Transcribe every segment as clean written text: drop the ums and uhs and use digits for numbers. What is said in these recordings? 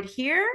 Here.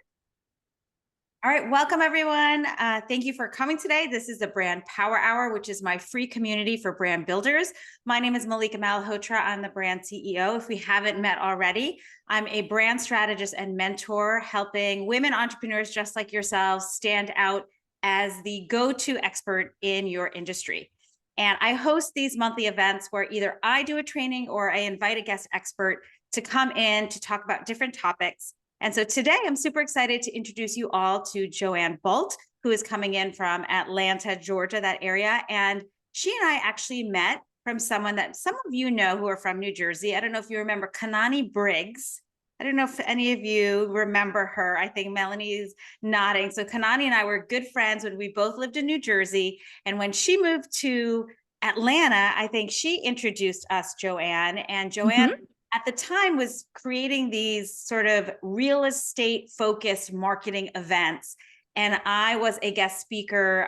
All right, welcome everyone. Thank you for coming today. This is the Brand Power Hour, which is my free community for brand builders. My name is Mallika Malhotra. I'm the brand CEO. If we haven't met already, I'm a brand strategist and mentor, helping women entrepreneurs just like yourselves stand out as the go-to expert in your industry. And I host these monthly events where either I do a training or I invite a guest expert to come in to talk about different topics. And so today I'm super excited to introduce you all to Joanne Bolt, who is coming in from Atlanta, Georgia, that area. And she and I actually met from someone that some of you know who are from New Jersey. I don't know if you remember Kanani Briggs. I don't know if any of you remember her. I think Melanie's nodding. So Kanani and I were good friends when we both lived in New Jersey. And when she moved to Atlanta, I think she introduced us, Joanne. And Joanne at the time was creating these sort of real estate focused marketing events. And I was a guest speaker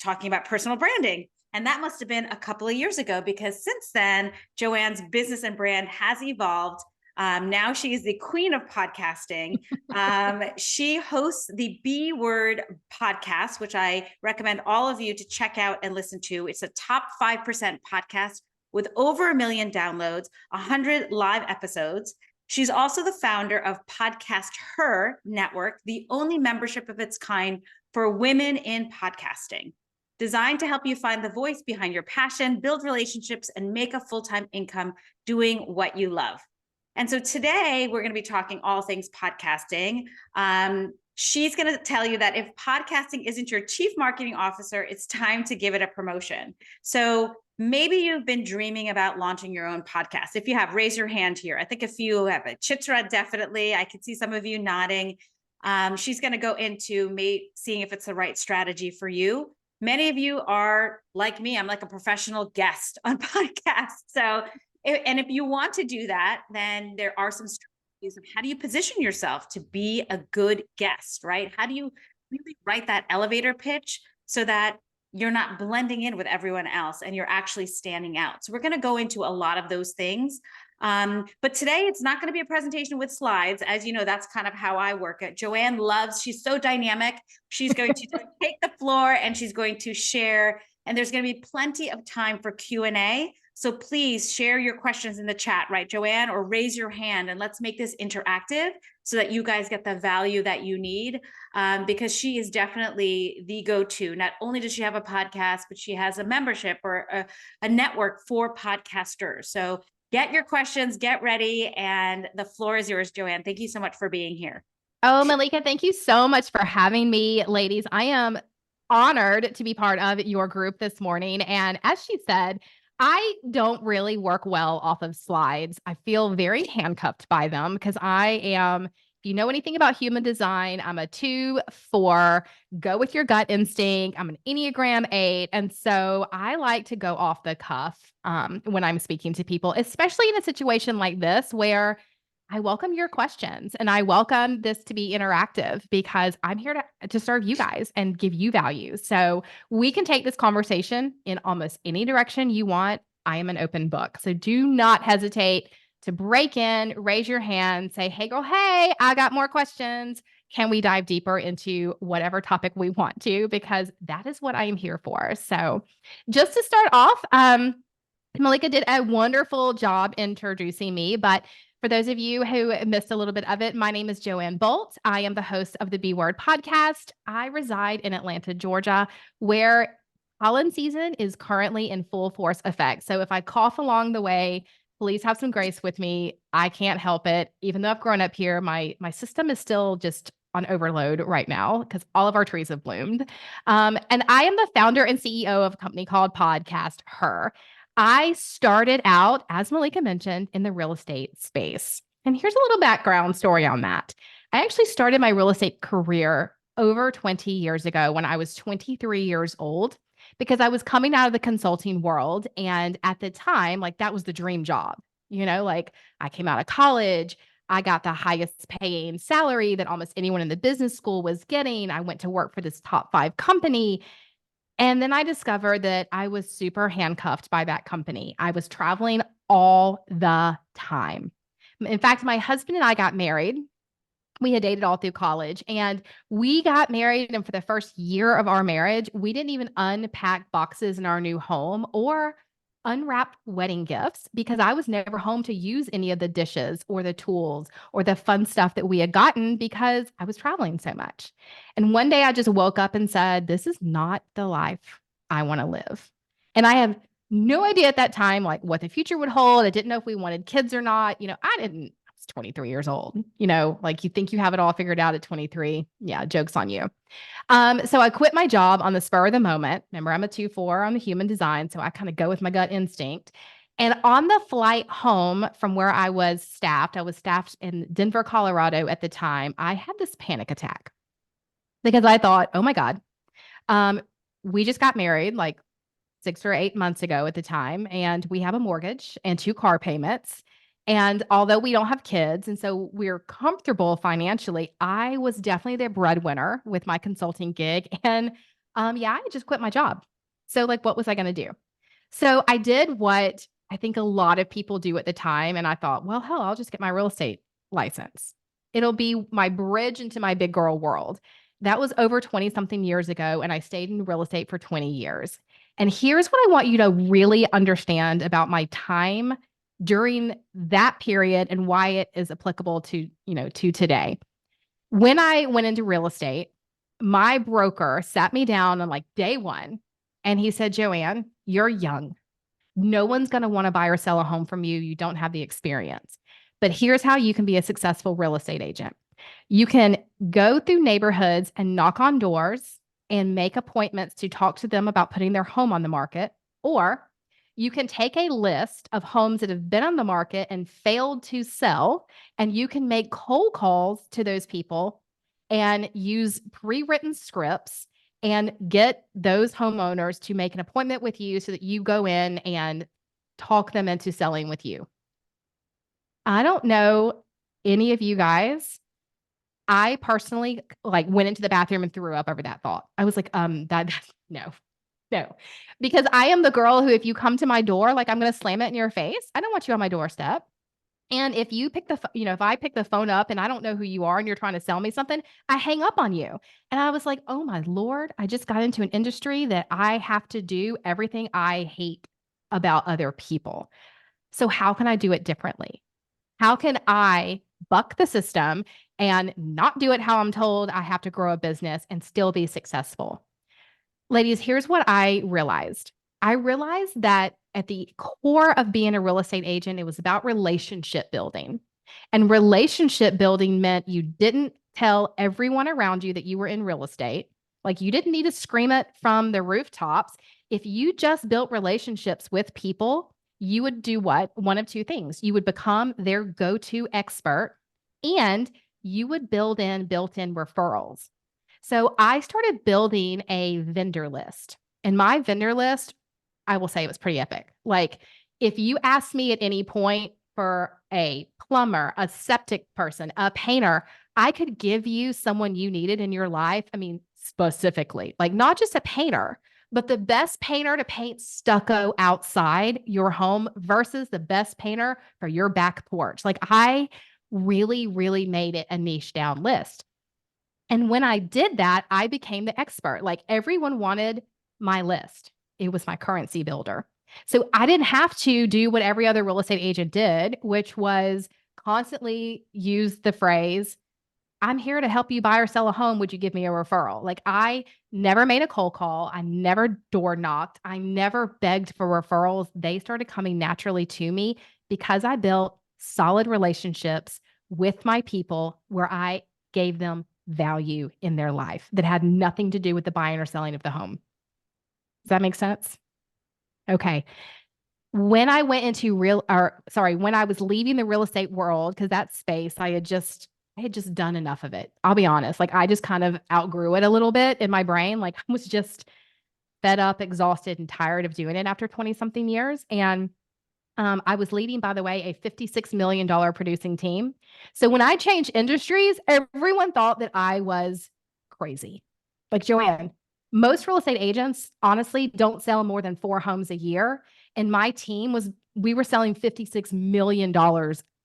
talking about personal branding. And that must have been a couple of years ago, because since then, Joanne's business and brand has evolved. Now she is the queen of podcasting. She hosts the B Word podcast, which I recommend all of you to check out and listen to. It's a top 5% podcast with over 1 million downloads, 100 live episodes. She's also the founder of Podcast Her Network, the only membership of its kind for women in podcasting, designed to help you find the voice behind your passion, build relationships, and make a full-time income doing what you love. And so today we're going to be talking all things podcasting. She's going to tell you that if podcasting isn't your chief marketing officer, it's time to give it a promotion. So maybe you've been dreaming about launching your own podcast. If you have, raise your hand here. I think a few have it. Chitra, definitely. I can see some of you nodding. She's going to go into seeing if it's the right strategy for you. Many of you are like me. I'm like a professional guest on podcasts. So, and if you want to do that, then there are some strategies of how do you position yourself to be a good guest, right? How do you really write that elevator pitch so that you're not blending in with everyone else and you're actually standing out? So we're going to go into a lot of those things. But today it's not going to be a presentation with slides. As you know, that's kind of how I work at. Joanne she's so dynamic. She's going to take the floor and she's going to share, and there's going to be plenty of time for Q&A. So please share your questions in the chat, right, Joanne, or raise your hand, and let's make this interactive so that you guys get the value that you need, because she is definitely the go-to. Not only does she have a podcast, but she has a membership or a network for podcasters. So get your questions, get ready, and the floor is yours, Joanne. Thank you so much for being here. Oh, Mallika, thank you so much for having me, ladies. I am honored to be part of your group this morning. And as she said, I don't really work well off of slides. I feel very handcuffed by them because I am, if you know anything about human design, I'm a 2-4, go with your gut instinct. I'm an Enneagram 8. And so I like to go off the cuff when I'm speaking to people, especially in a situation like this where I welcome your questions and I welcome this to be interactive because I'm here to serve you guys and give you value. So we can take this conversation in almost any direction you want. I am an open book. So do not hesitate to break in, raise your hand, say, hey, girl, hey, I got more questions. Can we dive deeper into whatever topic we want to? Because that is what I am here for. So just to start off, Mallika did a wonderful job introducing me, but for those of you who missed a little bit of it, my name is Joanne Bolt. I am the host of the B Word podcast. I reside in Atlanta, Georgia, where pollen season is currently in full force effect. So if I cough along the way, please have some grace with me. I can't help it. Even though I've grown up here, my system is still just on overload right now because all of our trees have bloomed. And I am the founder and CEO of a company called Podcast Her. I started out, as Mallika mentioned, in the real estate space. And here's a little background story on that. I actually started my real estate career over 20 years ago when I was 23 years old because I was coming out of the consulting world. And at the time, like that was the dream job. You know, like I came out of college, I got the highest paying salary that almost anyone in the business school was getting. I went to work for this top 5 company. And then I discovered that I was super handcuffed by that company. I was traveling all the time. In fact, my husband and I got married We had dated all through college and we got married. And for the first year of our marriage, we didn't even unpack boxes in our new home or unwrap wedding gifts because I was never home to use any of the dishes or the tools or the fun stuff that we had gotten because I was traveling so much. And one day I just woke up and said, this is not the life I want to live. And I have no idea at that time, like what the future would hold. I didn't know if we wanted kids or not. I didn't 23 years old. Like you think you have it all figured out at 23. Yeah, joke's on you. So I quit my job on the spur of the moment. Remember, I'm a 2-4 on the human design. So I kind of go with my gut instinct. And on the flight home from where I was staffed in Denver, Colorado at the time, I had this panic attack because I thought, oh my God, um, we just got married like 6 or 8 months ago at the time, and we have a mortgage and 2 car payments. And although we don't have kids, and so we're comfortable financially, I was definitely the breadwinner with my consulting gig. And yeah, I just quit my job. So, like, what was I going to do? So, I did what I think a lot of people do at the time. And I thought, well, hell, I'll just get my real estate license. It'll be my bridge into my big girl world. That was over 20 something years ago. And I stayed in real estate for 20 years. And here's what I want you to really understand about my time during that period and why it is applicable to today. When I went into real estate, my broker sat me down on like day one and he said, Joanne, you're young. No one's going to want to buy or sell a home from you. You don't have the experience. But here's how you can be a successful real estate agent. You can go through neighborhoods and knock on doors and make appointments to talk to them about putting their home on the market. Or you can take a list of homes that have been on the market and failed to sell, and you can make cold calls to those people and use pre-written scripts and get those homeowners to make an appointment with you so that you go in and talk them into selling with you. I don't know any of you guys. I personally like went into the bathroom and threw up over that thought. I was like, no, because I am the girl who, if you come to my door, like I'm going to slam it in your face. I don't want you on my doorstep. And if you pick if I pick the phone up and I don't know who you are and you're trying to sell me something, I hang up on you. And I was like, oh my Lord, I just got into an industry that I have to do everything I hate about other people. So how can I do it differently? How can I buck the system and not do it how I'm told I have to grow a business and still be successful? Ladies, here's what I realized. I realized that at the core of being a real estate agent, it was about relationship building. And relationship building meant you didn't tell everyone around you that you were in real estate. Like you didn't need to scream it from the rooftops. If you just built relationships with people, you would do what? One of two things. You would become their go-to expert and you would build in built-in referrals. So I started building a vendor list. And my vendor list, I will say it was pretty epic. Like if you asked me at any point for a plumber, a septic person, a painter, I could give you someone you needed in your life. I mean, specifically, like not just a painter, but the best painter to paint stucco outside your home versus the best painter for your back porch. Like I really, really made it a niche down list. And when I did that, I became the expert. Like everyone wanted my list. It was my currency builder. So I didn't have to do what every other real estate agent did, which was constantly use the phrase, I'm here to help you buy or sell a home. Would you give me a referral? Like I never made a cold call. I never door knocked. I never begged for referrals. They started coming naturally to me because I built solid relationships with my people where I gave them value in their life that had nothing to do with the buying or selling of the home. Does that make sense? Okay. When I went into when I was leaving the real estate world, because that space, I had just done enough of it. I'll be honest. Like I just kind of outgrew it a little bit in my brain. Like I was just fed up, exhausted, and tired of doing it after 20 something years. And I was leading, by the way, a $56 million producing team. So when I changed industries, everyone thought that I was crazy. Like Joanne, most real estate agents, honestly, don't sell more than 4 homes a year. And my team we were selling $56 million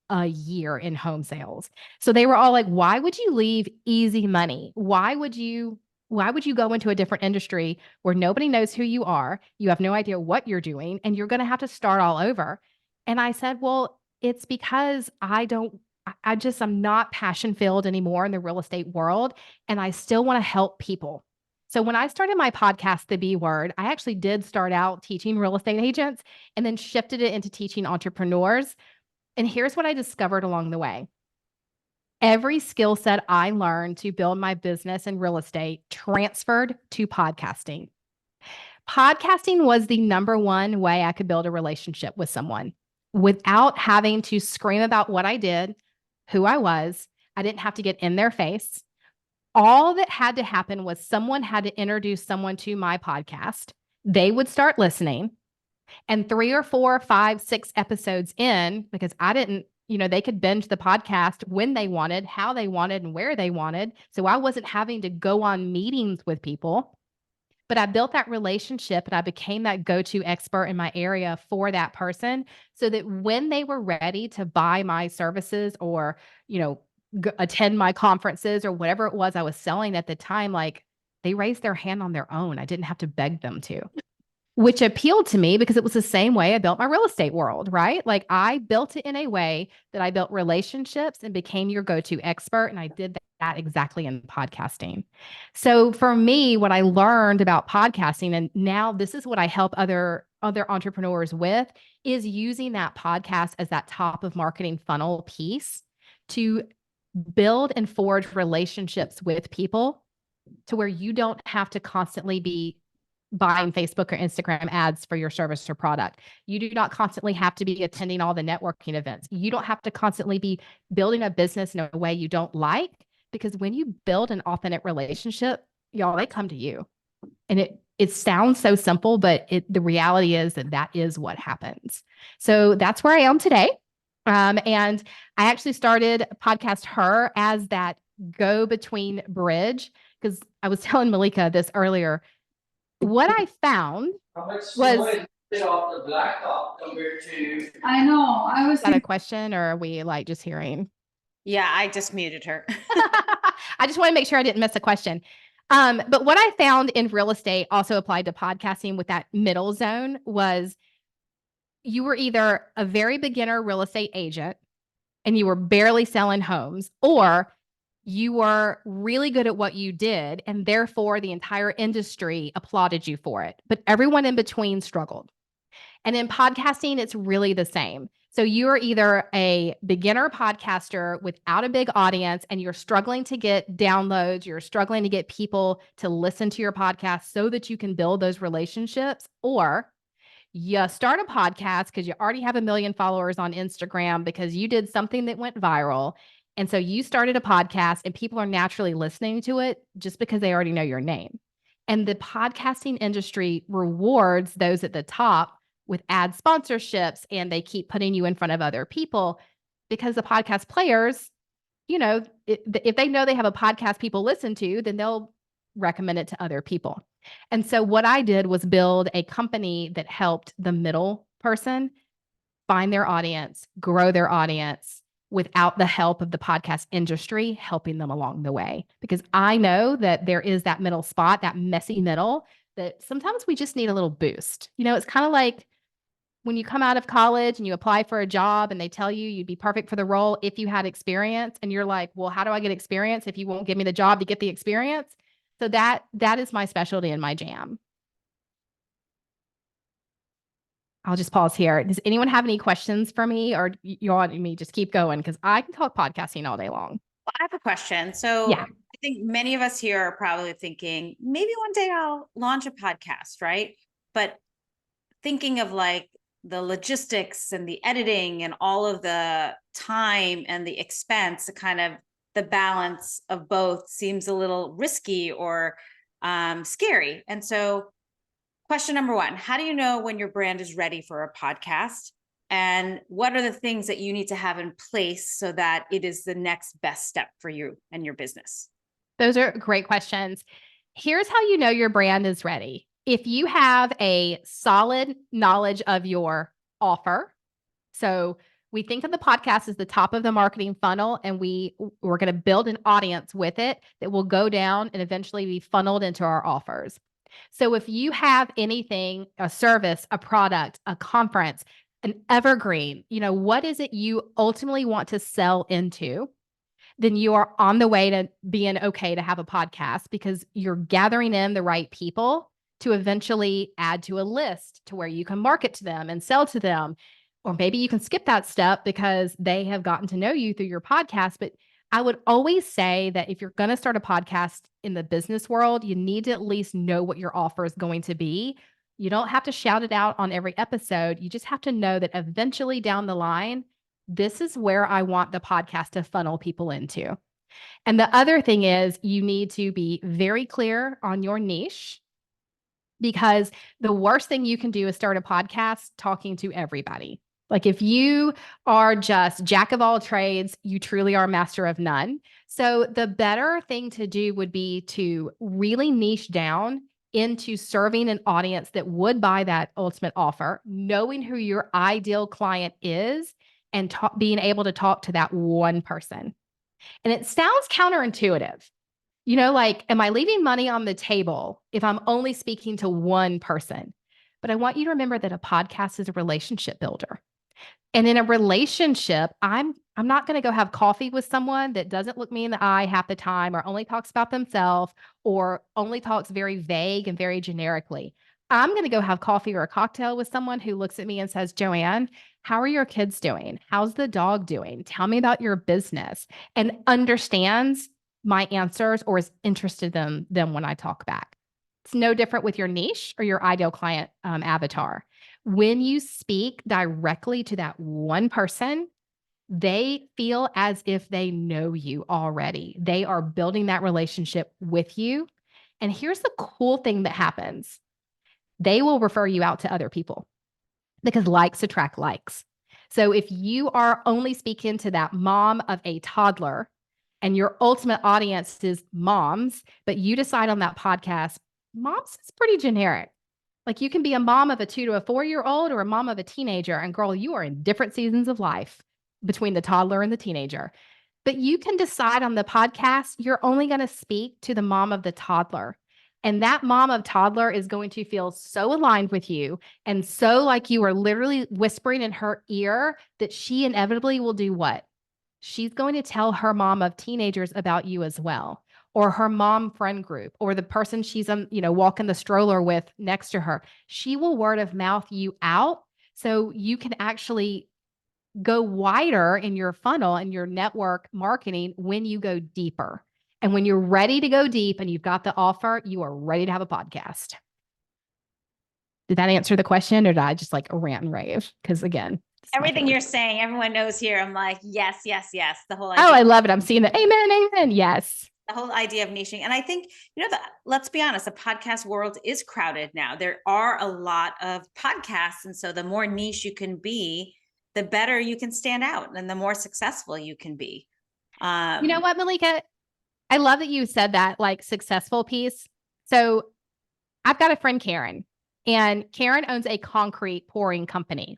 a year in home sales. So they were all like, why would you leave easy money? Why would you go into a different industry where nobody knows who you are? You have no idea what you're doing, and you're going to have to start all over. And I said, well, it's because I'm not passion filled anymore in the real estate world. And I still want to help people. So when I started my podcast, The B Word, I actually did start out teaching real estate agents and then shifted it into teaching entrepreneurs. And here's what I discovered along the way. Every skill set I learned to build my business in real estate transferred to podcasting. Podcasting was the number one way I could build a relationship with someone without having to scream about what I did, who I was. I didn't have to get in their face. All that had to happen was someone had to introduce someone to my podcast. They would start listening. And 3 or 4, 5, 6 episodes in, because I didn't, they could binge the podcast when they wanted, how they wanted, and where they wanted. So I wasn't having to go on meetings with people. But I built that relationship and I became that go-to expert in my area for that person so that when they were ready to buy my services or, attend my conferences or whatever it was I was selling at the time, like they raised their hand on their own. I didn't have to beg them to, which appealed to me because it was the same way I built my real estate world, right? Like I built it in a way that I built relationships and became your go-to expert. And I did that exactly in podcasting. So for me, what I learned about podcasting, and now this is what I help other entrepreneurs with, is using that podcast as that top of marketing funnel piece to build and forge relationships with people to where you don't have to constantly be buying Facebook or Instagram ads for your service or product. You do not constantly have to be attending all the networking events. You don't have to constantly be building a business in a way you don't like, because when you build an authentic relationship, y'all, they come to you. And it sounds so simple, but the reality is that is what happens. So that's where I am today. And I actually started Podcast Her as that go-between bridge, because I was telling Mallika this earlier. What I found was off the blacktop compared to. I know. I was that a question, or are we like just hearing? Yeah, I just muted her. I just want to make sure I didn't miss a question. But what I found in real estate also applied to podcasting with that middle zone was you were either a very beginner real estate agent and you were barely selling homes, or you were really good at what you did, and therefore the entire industry applauded you for it. But everyone in between struggled. And in podcasting, it's really the same. So you're either a beginner podcaster without a big audience and you're struggling to get downloads, you're struggling to get people to listen to your podcast so that you can build those relationships, or you start a podcast because you already have 1 million followers on Instagram because you did something that went viral. And so you started a podcast and people are naturally listening to it just because they already know your name. And the podcasting industry rewards those at the top with ad sponsorships, and they keep putting you in front of other people because the podcast players, if they know they have a podcast people listen to, then they'll recommend it to other people. And so what I did was build a company that helped the middle person find their audience, grow their audience without the help of the podcast industry helping them along the way. Because I know that there is that middle spot, that messy middle, that sometimes we just need a little boost. It's kind of like when you come out of college and you apply for a job and they tell you you'd be perfect for the role if you had experience, and you're like, well, how do I get experience if you won't give me the job to get the experience? So that is my specialty and my jam. I'll just pause here. Does anyone have any questions for me, or you want me just keep going? Because I can talk podcasting all day long. Well, I have a question. So Yeah. I think many of us here are probably thinking, maybe one day I'll launch a podcast, right? But thinking of like the logistics and the editing and all of the time and the expense, the balance of both seems a little risky or scary. And so question number one, how do you know when your brand is ready for a podcast? And what are the things that you need to have in place so that it is the next best step for you and your business? Those are great questions. Here's how you know your brand is ready. If you have a solid knowledge of your offer, so We think of the podcast as the top of the marketing funnel, and we're going to build an audience with it that will go down and eventually be funneled into our offers. So if you have anything, a service, a product, a conference, an evergreen, what is it you ultimately want to sell into? Then you are on the way to being okay to have a podcast, because you're gathering in the right people to eventually add to a list to where you can market to them and sell to them. Or maybe you can skip that step because they have gotten to know you through your podcast. But I would always say that if you're going to start a podcast in the business world, you need to at least know what your offer is going to be. You don't have to shout it out on every episode. You just have to know that eventually down the line, this is where I want the podcast to funnel people into. And the other thing is, you need to be very clear on your niche, because the worst thing you can do is start a podcast talking to everybody. Like if you are just jack of all trades, you truly are master of none. So the better thing to do would be to really niche down into serving an audience that would buy that ultimate offer, knowing who your ideal client is, and being able to talk to that one person. And it sounds counterintuitive. Like, am I leaving money on the table if I'm only speaking to one person? But I want you to remember that a podcast is a relationship builder. And in a relationship, I'm not going to go have coffee with someone that doesn't look me in the eye half the time, or only talks about themselves, or only talks very vague and very generically. I'm going to go have coffee or a cocktail with someone who looks at me and says, Joanne, how are your kids doing? How's the dog doing? Tell me about your business, and understands my answers or is interested in them when I talk back. It's no different with your niche or your ideal client avatar. When you speak directly to that one person, they feel as if they know you already. They are building that relationship with you. And here's the cool thing that happens. They will refer you out to other people, because likes attract likes. So if you are only speaking to that mom of a toddler, and your ultimate audience is moms, but you decide on that podcast, moms is pretty generic. Like you can be a mom of a 2 to a 4-year-old, or a mom of a teenager. And girl, you are in different seasons of life between the toddler and the teenager. But you can decide on the podcast, you're only going to speak to the mom of the toddler. And that mom of toddler is going to feel so aligned with you, and so like you are literally whispering in her ear, that she inevitably will do what? She's going to tell her mom of teenagers about you as well, or her mom friend group, or the person she's walking the stroller with next to her. She will word of mouth you out, so you can actually go wider in your funnel and your network marketing when you go deeper. And when you're ready to go deep and you've got the offer, you are ready to have a podcast. Did that answer the question, or did I just like rant and rave? Because again, everything you're saying, everyone knows here. I'm like, yes, yes, yes. The whole idea. Oh, I love it. I'm seeing the amen, amen. Yes. The whole idea of niching. And I think, let's be honest, the podcast world is crowded now. There are a lot of podcasts. And so the more niche you can be, the better you can stand out, and the more successful you can be. You know what, Mallika? I love that you said that, like, successful piece. So I've got a friend, Karen, and Karen owns a concrete pouring company.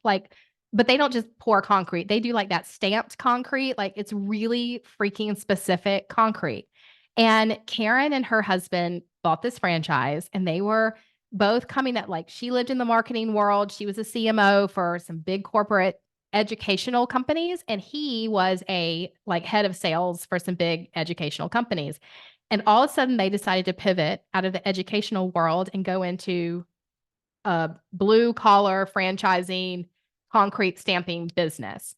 But they don't just pour concrete. They do like that stamped concrete. Like it's really freaking specific concrete. And Karen and her husband bought this franchise, and they were both coming at, like, she lived in the marketing world. She was a CMO for some big corporate educational companies, and he was a head of sales for some big educational companies. And all of a sudden they decided to pivot out of the educational world and go into a blue collar franchising concrete stamping business.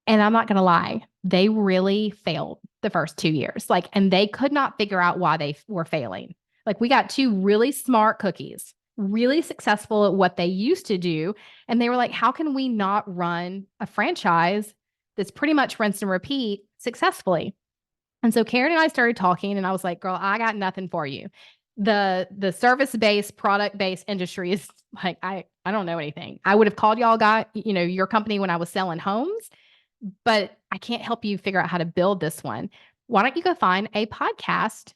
And I'm not going to lie, they really failed the first 2 years. And they could not figure out why they were failing. We got two really smart cookies, really successful at what they used to do. And they were like, how can we not run a franchise that's pretty much rinse and repeat successfully? And so Karen and I started talking, and I was like, girl, I got nothing for you. The service-based, product-based industry is I don't know anything. I would have called your company when I was selling homes, but I can't help you figure out how to build this one. Why don't you go find a podcast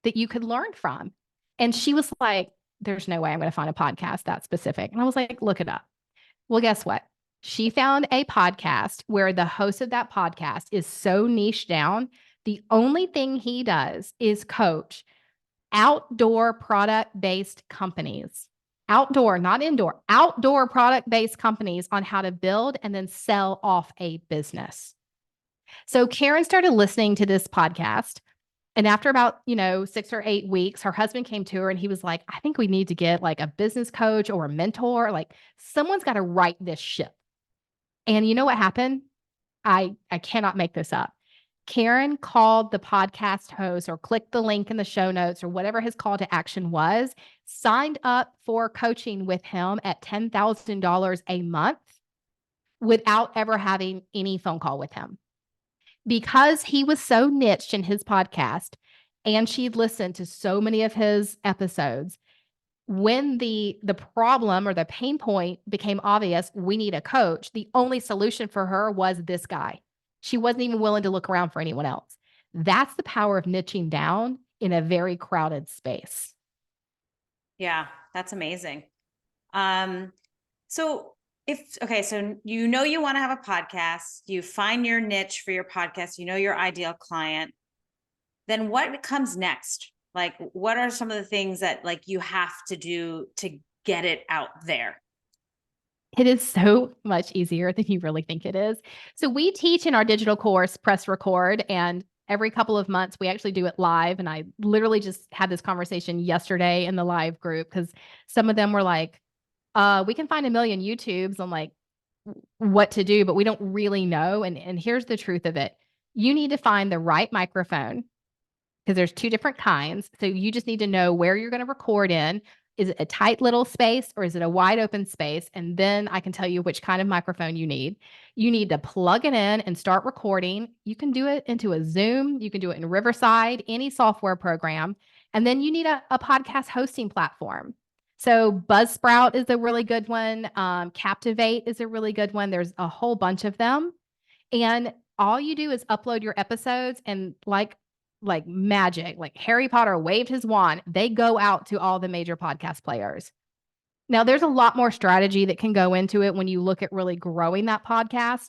that you could learn from? And she was like, there's no way I'm going to find a podcast that specific. And I was like, look it up. Well, guess what? She found a podcast where the host of that podcast is so niche down. The only thing he does is coach outdoor product-based companies. Outdoor, not indoor, outdoor product-based companies on how to build and then sell off a business. So Karen started listening to this podcast. And after about, 6 or 8 weeks, her husband came to her and he was like, I think we need to get like a business coach or a mentor. Like someone's got to right this ship. And you know what happened? I cannot make this up. Karen called the podcast host or clicked the link in the show notes or whatever his call to action was, signed up for coaching with him at $10,000 a month without ever having any phone call with him. Because he was so niched in his podcast and she'd listened to so many of his episodes, when the problem or the pain point became obvious, we need a coach, the only solution for her was this guy. She wasn't even willing to look around for anyone else. That's the power of niching down in a very crowded space. Yeah, that's amazing. So you want to have a podcast, you find your niche for your podcast, your ideal client, then what comes next? Like, what are some of the things that like you have to do to get it out there? It is so much easier than you really think it is. So we teach in our digital course, Press Record, and every couple of months we actually do it live. And I literally just had this conversation yesterday in the live group because some of them were like, we can find a million YouTubes on like what to do, but we don't really know. And here's the truth of it. You need to find the right microphone because there's 2 different kinds. So you just need to know where you're going to record in. Is it a tight little space or is it a wide open space? And then I can tell you which kind of microphone you need. You need to plug it in and start recording. You can do it into a Zoom. You can do it in Riverside, any software program. And then you need a podcast hosting platform. So Buzzsprout is a really good one. Captivate is a really good one. There's a whole bunch of them. And all you do is upload your episodes and like magic, like Harry Potter waved his wand, they go out to all the major podcast players. Now, there's a lot more strategy that can go into it when you look at really growing that podcast.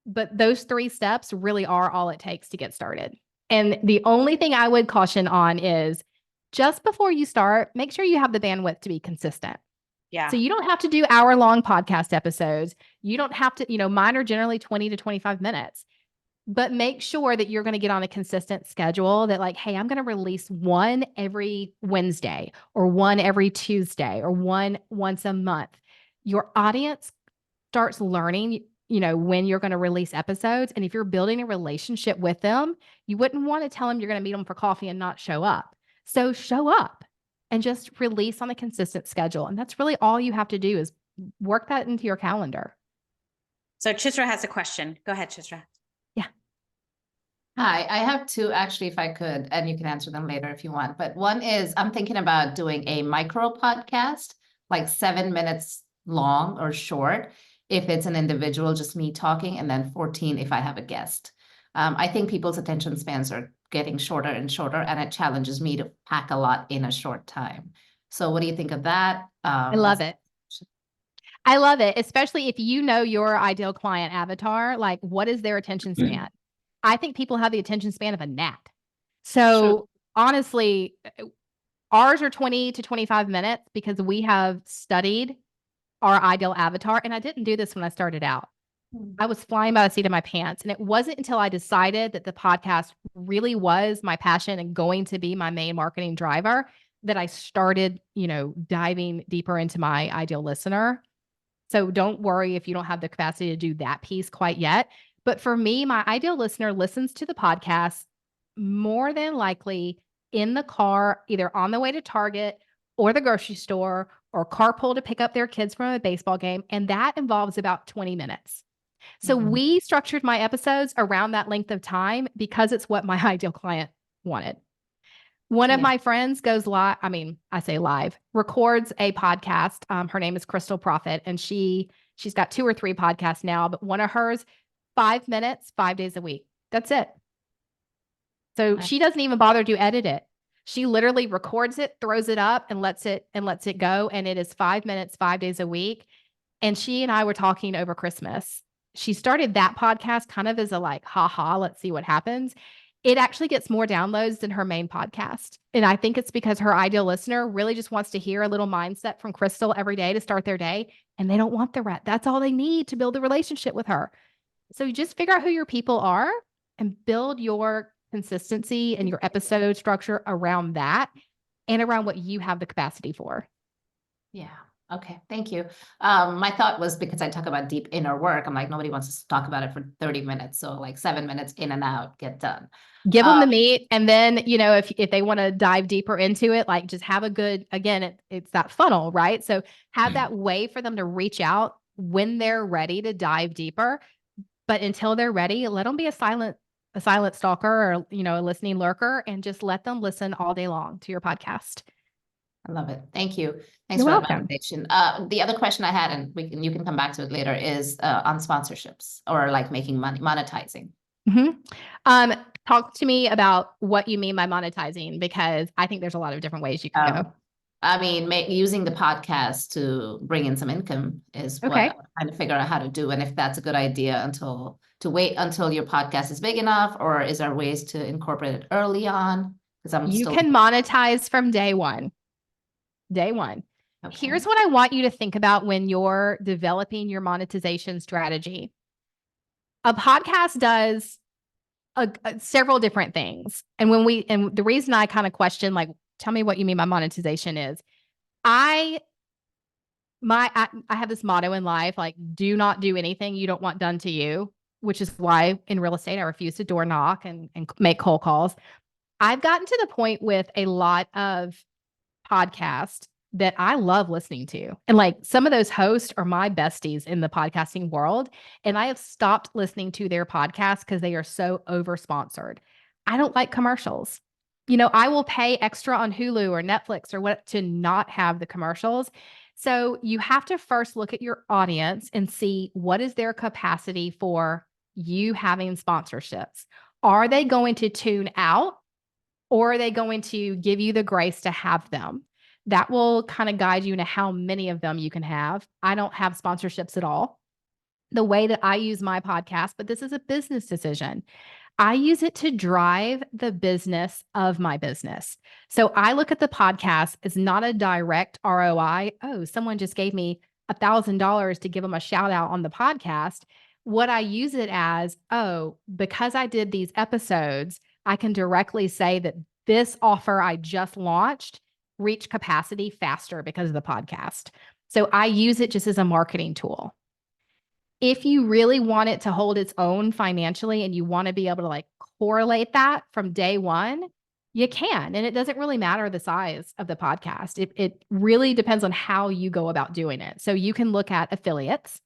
But those 3 steps really are all it takes to get started. And the only thing I would caution on is just before you start, make sure you have the bandwidth to be consistent. Yeah. So you don't have to do hour-long podcast episodes. You don't have to, mine are generally 20 to 25 minutes. But make sure that you're going to get on a consistent schedule that like, hey, I'm going to release one every Wednesday or one every Tuesday or one once a month. Your audience starts learning, when you're going to release episodes. And if you're building a relationship with them, you wouldn't want to tell them you're going to meet them for coffee and not show up. So show up and just release on a consistent schedule. And that's really all you have to do is work that into your calendar. So Chitra has a question. Go ahead, Chitra. Hi, I have 2 actually, if I could, and you can answer them later if you want. But one is I'm thinking about doing a micro podcast, like 7 minutes long or short, if it's an individual, just me talking, and then 14 if I have a guest. I think people's attention spans are getting shorter and shorter, and it challenges me to pack a lot in a short time. So what do you think of that? I love it. I love it, especially if you know your ideal client avatar, like what is their attention span? I think people have the attention span of a gnat. So honestly, ours are 20 to 25 minutes because we have studied our ideal avatar. And I didn't do this when I started out. I was flying by the seat of my pants. And it wasn't until I decided that the podcast really was my passion and going to be my main marketing driver that I started, diving deeper into my ideal listener. So don't worry if you don't have the capacity to do that piece quite yet. But for me, my ideal listener listens to the podcast more than likely in the car, either on the way to Target or the grocery store or carpool to pick up their kids from a baseball game. And that involves about 20 minutes. So we structured my episodes around that length of time because it's what my ideal client wanted. One of my friends goes live. I mean, I say live, records a podcast. Her name is Crystal Profit, and she's got 2 or 3 podcasts now, but one of hers, 5 minutes, 5 days a week. That's it. So she doesn't even bother to edit it. She literally records it, throws it up and lets it go. And it is 5 minutes, 5 days a week. And she and I were talking over Christmas. She started that podcast kind of as a like, haha, let's see what happens. It actually gets more downloads than her main podcast. And I think it's because her ideal listener really just wants to hear a little mindset from Crystal every day to start their day. And they don't want the rest. That's all they need to build a relationship with her. So you just figure out who your people are and build your consistency and your episode structure around that and around what you have the capacity for. Yeah. Okay. Thank you. My thought was because I talk about deep inner work, I'm like, nobody wants us to talk about it for 30 minutes. So like 7 minutes in and out, get done. Give them the meat. And then, if they want to dive deeper into it, like just have a good, again, it's that funnel, right? So have that way for them to reach out when they're ready to dive deeper. But until they're ready, let them be a silent stalker or, a listening lurker, and just let them listen all day long to your podcast. I love it. Thank you. Thanks You're for welcome. that validation. The other question I had, and you can come back to it later, is on sponsorships or like making money, monetizing. Talk to me about what you mean by monetizing, because I think there's a lot of different ways you can go. I mean, using the podcast to bring in some income is what I'm trying to figure out how to do. And if that's a good idea to wait until your podcast is big enough, or is there ways to incorporate it early on? Because you can monetize from day one. Day one. Okay. Here's what I want you to think about when you're developing your monetization strategy. A podcast does several different things. And the reason I kind of question, like, tell me what you mean by monetization is, I have this motto in life, like, do not do anything you don't want done to you, which is why in real estate, I refuse to door knock and make cold calls. I've gotten to the point with a lot of podcasts that I love listening to. And like some of those hosts are my besties in the podcasting world. And I have stopped listening to their podcasts because they are so over-sponsored. I don't like commercials. I will pay extra on Hulu or Netflix or what to not have the commercials. So you have to first look at your audience and see what is their capacity for you having sponsorships. Are they going to tune out, or are they going to give you the grace to have them? That will kind of guide you into how many of them you can have. I don't have sponsorships at all. The way that I use my podcast, but this is a business decision, I use it to drive the business of my business. So I look at the podcast as not a direct ROI. Oh, someone just gave me $1,000 to give them a shout out on the podcast. What I use it as, because I did these episodes, I can directly say that this offer I just launched reached capacity faster because of the podcast. So I use it just as a marketing tool. If you really want it to hold its own financially and you want to be able to like correlate that from day one, you can. And it doesn't really matter the size of the podcast. It really depends on how you go about doing it. So you can look at affiliates.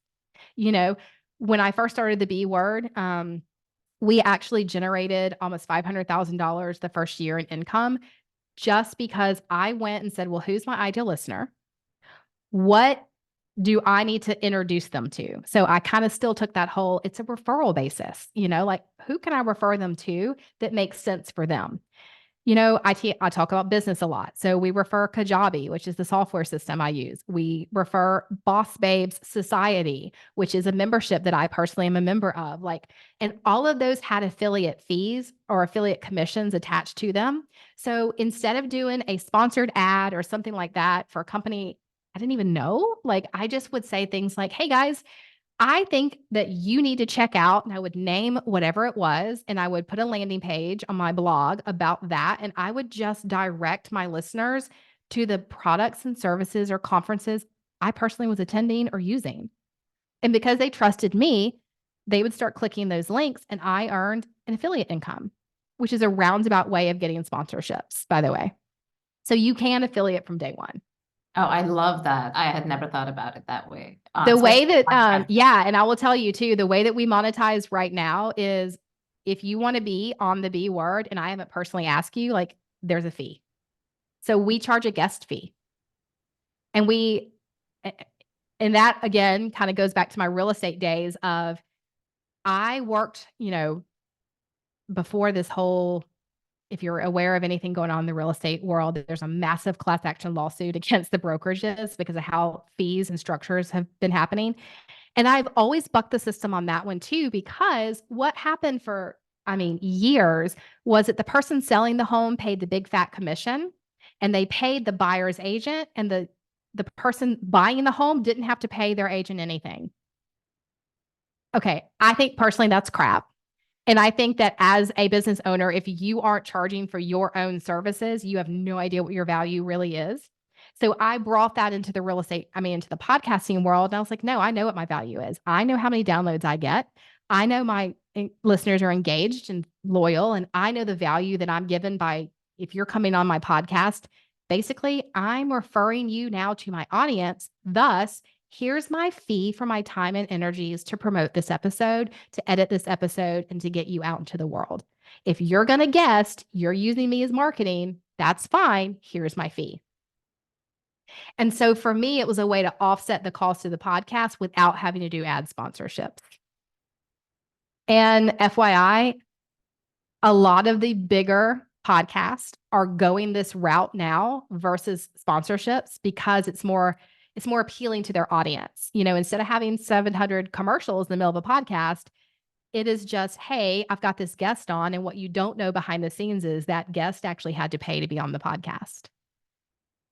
When I first started the B Word, we actually generated almost $500,000 the first year in income, just because I went and said, well, who's my ideal listener? What do I need to introduce them to? So I kind of still took that whole, it's a referral basis, like who can I refer them to that makes sense for them? I talk about business a lot. So we refer Kajabi, which is the software system I use. We refer Boss Babes Society, which is a membership that I personally am a member of. And all of those had affiliate fees or affiliate commissions attached to them. So instead of doing a sponsored ad or something like that for a company I didn't even know, I just would say things like, hey guys, I think that you need to check out, and I would name whatever it was, and I would put a landing page on my blog about that, and I would just direct my listeners to the products and services or conferences I personally was attending or using. And because they trusted me, they would start clicking those links, and I earned an affiliate income, which is a roundabout way of getting sponsorships, by the way. So you can affiliate from day one. Oh, I love that. I had never thought about it that way. The way that, and I will tell you too, the way that we monetize right now is if you want to be on the B Word, and I haven't personally asked you, there's a fee. So we charge a guest fee. And that again, kind of goes back to my real estate days of I worked, before this whole if you're aware of anything going on in the real estate world, there's a massive class action lawsuit against the brokerages because of how fees and structures have been happening. And I've always bucked the system on that one too, because what happened for, years was that the person selling the home paid the big fat commission and they paid the buyer's agent, and the person buying the home didn't have to pay their agent anything. Okay. I think personally that's crap. And I think that as a business owner, if you aren't charging for your own services, you have no idea what your value really is. So I brought that into the into the podcasting world. And I was like, no, I know what my value is. I know how many downloads I get. I know my listeners are engaged and loyal. And I know the value that I'm given by, if you're coming on my podcast, basically I'm referring you now to my audience. Thus, here's my fee for my time and energies to promote this episode, to edit this episode, and to get you out into the world. If you're going to guest, you're using me as marketing, that's fine. Here's my fee. And so for me, it was a way to offset the cost of the podcast without having to do ad sponsorships. And FYI, a lot of the bigger podcasts are going this route now versus sponsorships because it's more appealing to their audience. Instead of having 700 commercials in the middle of a podcast, it is just, hey, I've got this guest on. And what you don't know behind the scenes is that guest actually had to pay to be on the podcast.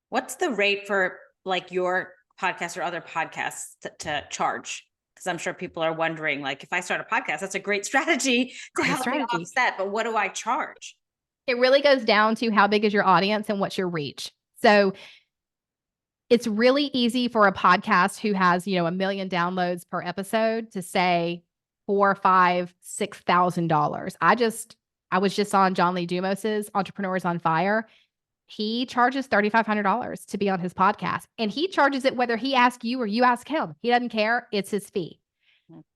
What's the rate for like your podcast or other podcasts to charge? Because I'm sure people are wondering, like, if I start a podcast, that's a great strategy to help me offset, but what do I charge? It really goes down to how big is your audience and what's your reach. So it's really easy for a podcast who has, 1 million downloads per episode to say $4,000, $5,000, $6,000. I was just on John Lee Dumos's Entrepreneurs on Fire. He charges $3,500 to be on his podcast, and he charges it whether he asks you or you ask him. He doesn't care. It's his fee.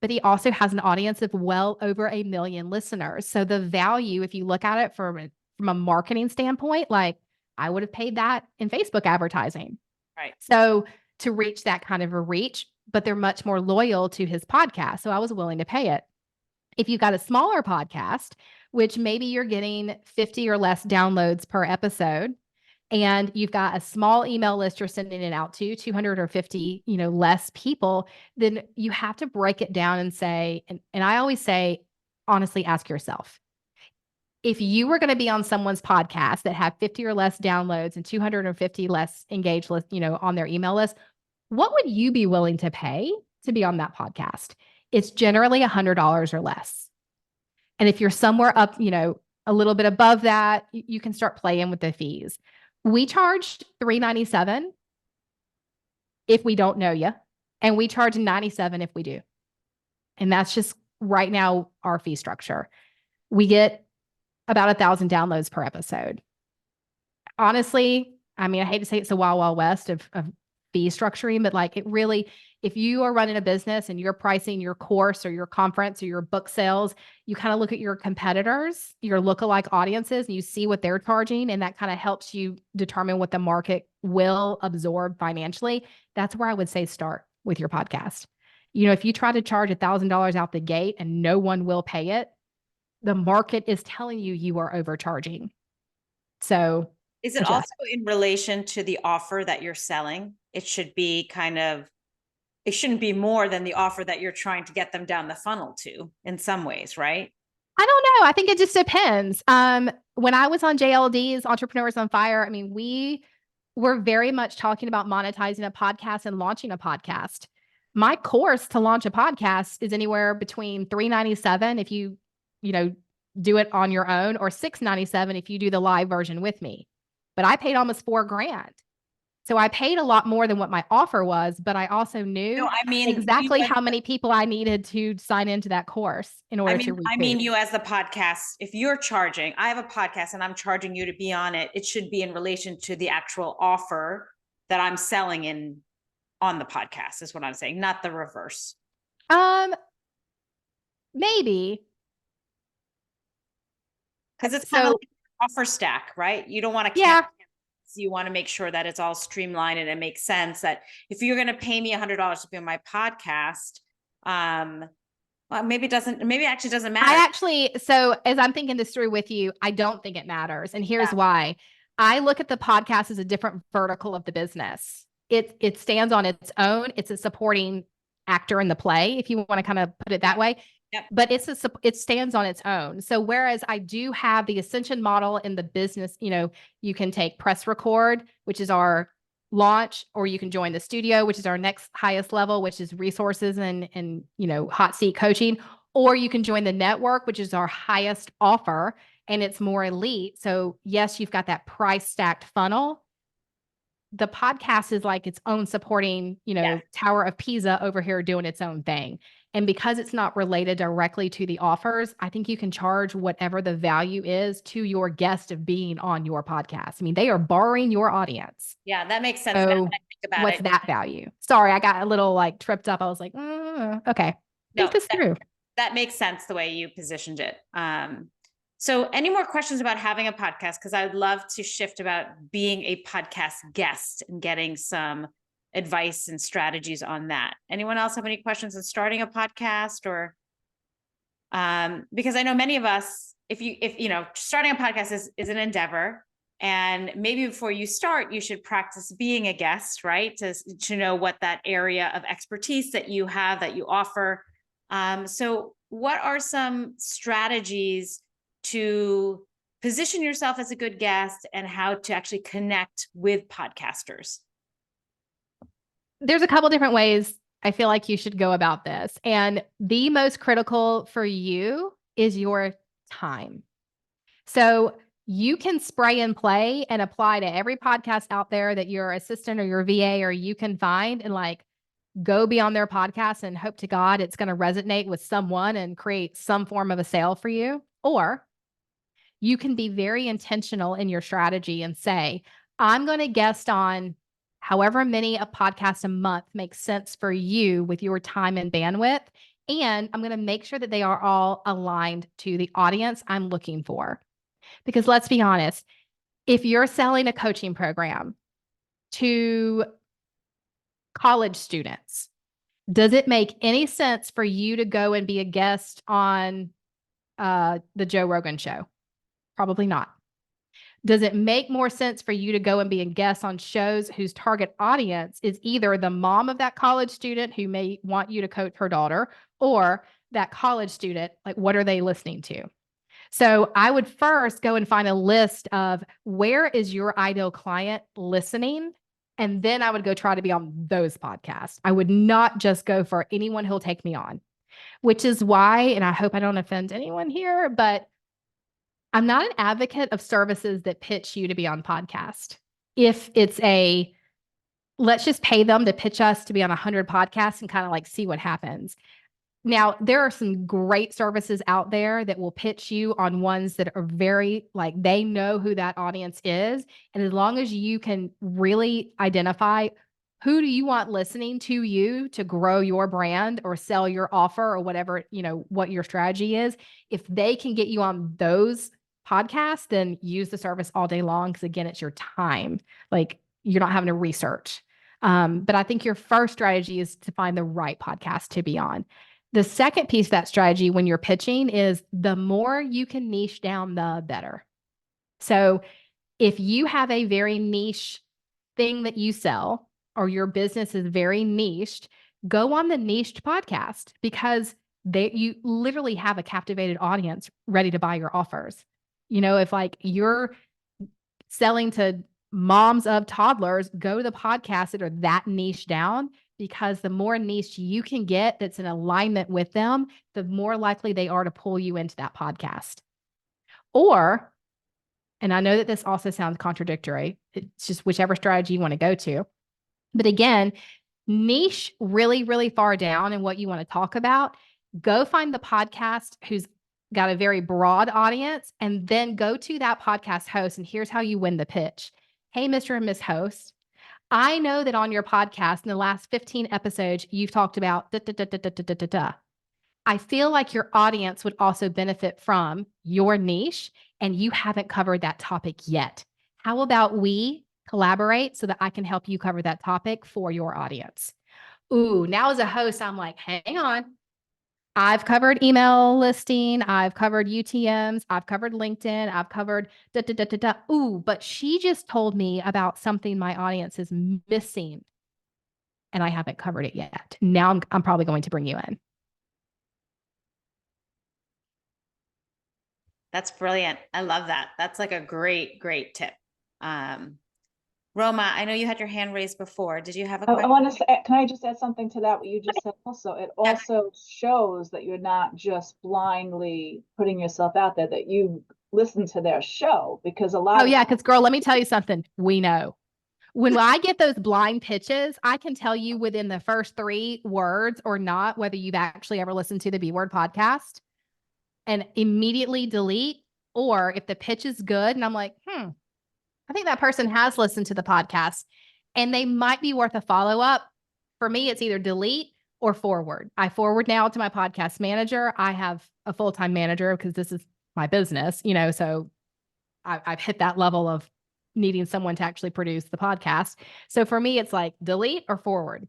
But he also has an audience of well over 1 million listeners. So the value, if you look at it from a marketing standpoint, like I would have paid that in Facebook advertising. Right. So to reach that kind of a reach, but they're much more loyal to his podcast. So I was willing to pay it. If you've got a smaller podcast, which maybe you're getting 50 or less downloads per episode, and you've got a small email list you're sending it out to 200 or 50, less people, then you have to break it down and say, and I always say, honestly, ask yourself, if you were going to be on someone's podcast that had 50 or less downloads and 250 less engaged list, on their email list, what would you be willing to pay to be on that podcast? It's generally $100 or less. And if you're somewhere up, a little bit above that, you can start playing with the fees. We charge $397 if we don't know you, and we charge $97 if we do. And that's just right now our fee structure. We get about 1,000 downloads per episode. Honestly, I hate to say it's the wild, wild west of fee structuring, but like it really, if you are running a business and you're pricing your course or your conference or your book sales, you kind of look at your competitors, your lookalike audiences, and you see what they're charging. And that kind of helps you determine what the market will absorb financially. That's where I would say start with your podcast. If you try to charge $1,000 out the gate and no one will pay it, the market is telling you are overcharging. So is it also in relation to the offer that you're selling? It should be it shouldn't be more than the offer that you're trying to get them down the funnel to in some ways, right? I don't know. I think it just depends. When I was on JLD's Entrepreneurs on Fire, we were very much talking about monetizing a podcast and launching a podcast. My course to launch a podcast is anywhere between $397 if you do it on your own, or $697 if you do the live version with me. But I paid almost $4,000. So I paid a lot more than what my offer was, but I also knew exactly how many people I needed to sign into that course in order to recoup. You as the podcast, if you're charging, I have a podcast and I'm charging you to be on it, it should be in relation to the actual offer that I'm selling on the podcast is what I'm saying, not the reverse. Maybe. Because it's kind of like an offer stack, right? You don't want to you want to make sure that it's all streamlined and it makes sense that if you're going to pay me $100 to be on my podcast, Well, maybe it actually doesn't matter. So as I'm thinking this through with you, I don't think it matters. And here's why. I look at the podcast as a different vertical of the business. It stands on its own. It's a supporting actor in the play, if you want to kind of put it that way. Yep. But it stands on its own. So whereas I do have the ascension model in the business, you can take press record, which is our launch, or you can join the studio, which is our next highest level, which is resources and hot seat coaching, or you can join the network, which is our highest offer, and it's more elite. So yes, you've got that price stacked funnel. The podcast is like its own supporting, Tower of Pisa over here doing its own thing. And because it's not related directly to the offers, I think you can charge whatever the value is to your guest of being on your podcast. I mean, they are borrowing your audience. Yeah, that makes sense. So now that I think about what's it. that value? Sorry, I got a little tripped up. I was like, okay. Think this through. That makes sense the way you positioned it. So any more questions about having a podcast? Because I would love to shift about being a podcast guest and getting some advice and strategies on that. Anyone else have any questions on starting a podcast or, because I know many of us, if starting a podcast is an endeavor, and maybe before you start, you should practice being a guest, right? To know what that area of expertise that you have, that you offer. So what are some strategies to position yourself as a good guest and how to actually connect with podcasters? There's a couple different ways I feel like you should go about this. And the most critical for you is your time. So you can spray and play and apply to every podcast out there that your assistant or your VA or you can find and go be on their podcast and hope to God it's going to resonate with someone and create some form of a sale for you. Or you can be very intentional in your strategy and say, I'm going to guest on however many a podcast a month makes sense for you with your time and bandwidth. And I'm going to make sure that they are all aligned to the audience I'm looking for. Because let's be honest, if you're selling a coaching program to college students, does it make any sense for you to go and be a guest on the Joe Rogan show? Probably not. Does it make more sense for you to go and be a guest on shows whose target audience is either the mom of that college student who may want you to coach her daughter, or that college student? Like, what are they listening to? So I would first go and find a list of where is your ideal client listening? And then I would go try to be on those podcasts. I would not just go for anyone who'll take me on, which is why, and I hope I don't offend anyone here, but I'm not an advocate of services that pitch you to be on podcast. If it's let's just pay them to pitch us to be on 100 podcasts and kind of see what happens. Now, there are some great services out there that will pitch you on ones that are very, they know who that audience is. And as long as you can really identify who do you want listening to you to grow your brand or sell your offer or whatever, what your strategy is, if they can get you on those podcasts, then use the service all day long. Because again, it's your time. You're not having to research. But I think your first strategy is to find the right podcast to be on. The second piece of that strategy when you're pitching is the more you can niche down, the better. So if you have a very niche thing that you sell or your business is very niched, go on the niched podcast because you literally have a captivated audience ready to buy your offers. If you're selling to moms of toddlers, go to the podcasts that are that niche down, because the more niche you can get that's in alignment with them, the more likely they are to pull you into that podcast. Or, and I know that this also sounds contradictory, it's just whichever strategy you want to go to. But again, niche really, really far down in what you want to talk about. Go find the podcast who's got a very broad audience, and then go to that podcast host. And here's how you win the pitch. Hey, Mr. and Miss Host, I know that on your podcast in the last 15 episodes, you've talked about da, da, da, da, da, da, da, da. I feel like your audience would also benefit from your niche, and you haven't covered that topic yet. How about we collaborate so that I can help you cover that topic for your audience? Ooh, now as a host, I'm like, hang on. I've covered email listing. I've covered UTMs. I've covered LinkedIn. I've covered da, da, da, da, da. Ooh, but she just told me about something my audience is missing, and I haven't covered it yet. Now I'm probably going to bring you in. That's brilliant. I love that. That's like a great tip. Roma, I know you had your hand raised before. Did you have a I question? want to say, can I just add something to that, what you just said also? It also shows that you're not just blindly putting yourself out there, that you listen to their show, because a lot Oh, of yeah. Because, girl, let me tell you something. We know. When I get those blind pitches, I can tell you within the first 3 words or not whether you've actually ever listened to the B Word podcast and immediately delete, or if the pitch is good and I'm like, I think that person has listened to the podcast and they might be worth a follow up. For me, it's either delete or forward. I forward now to my podcast manager. I have a full-time manager because this is my business, so I've hit that level of needing someone to actually produce the podcast. So for me, it's like delete or forward.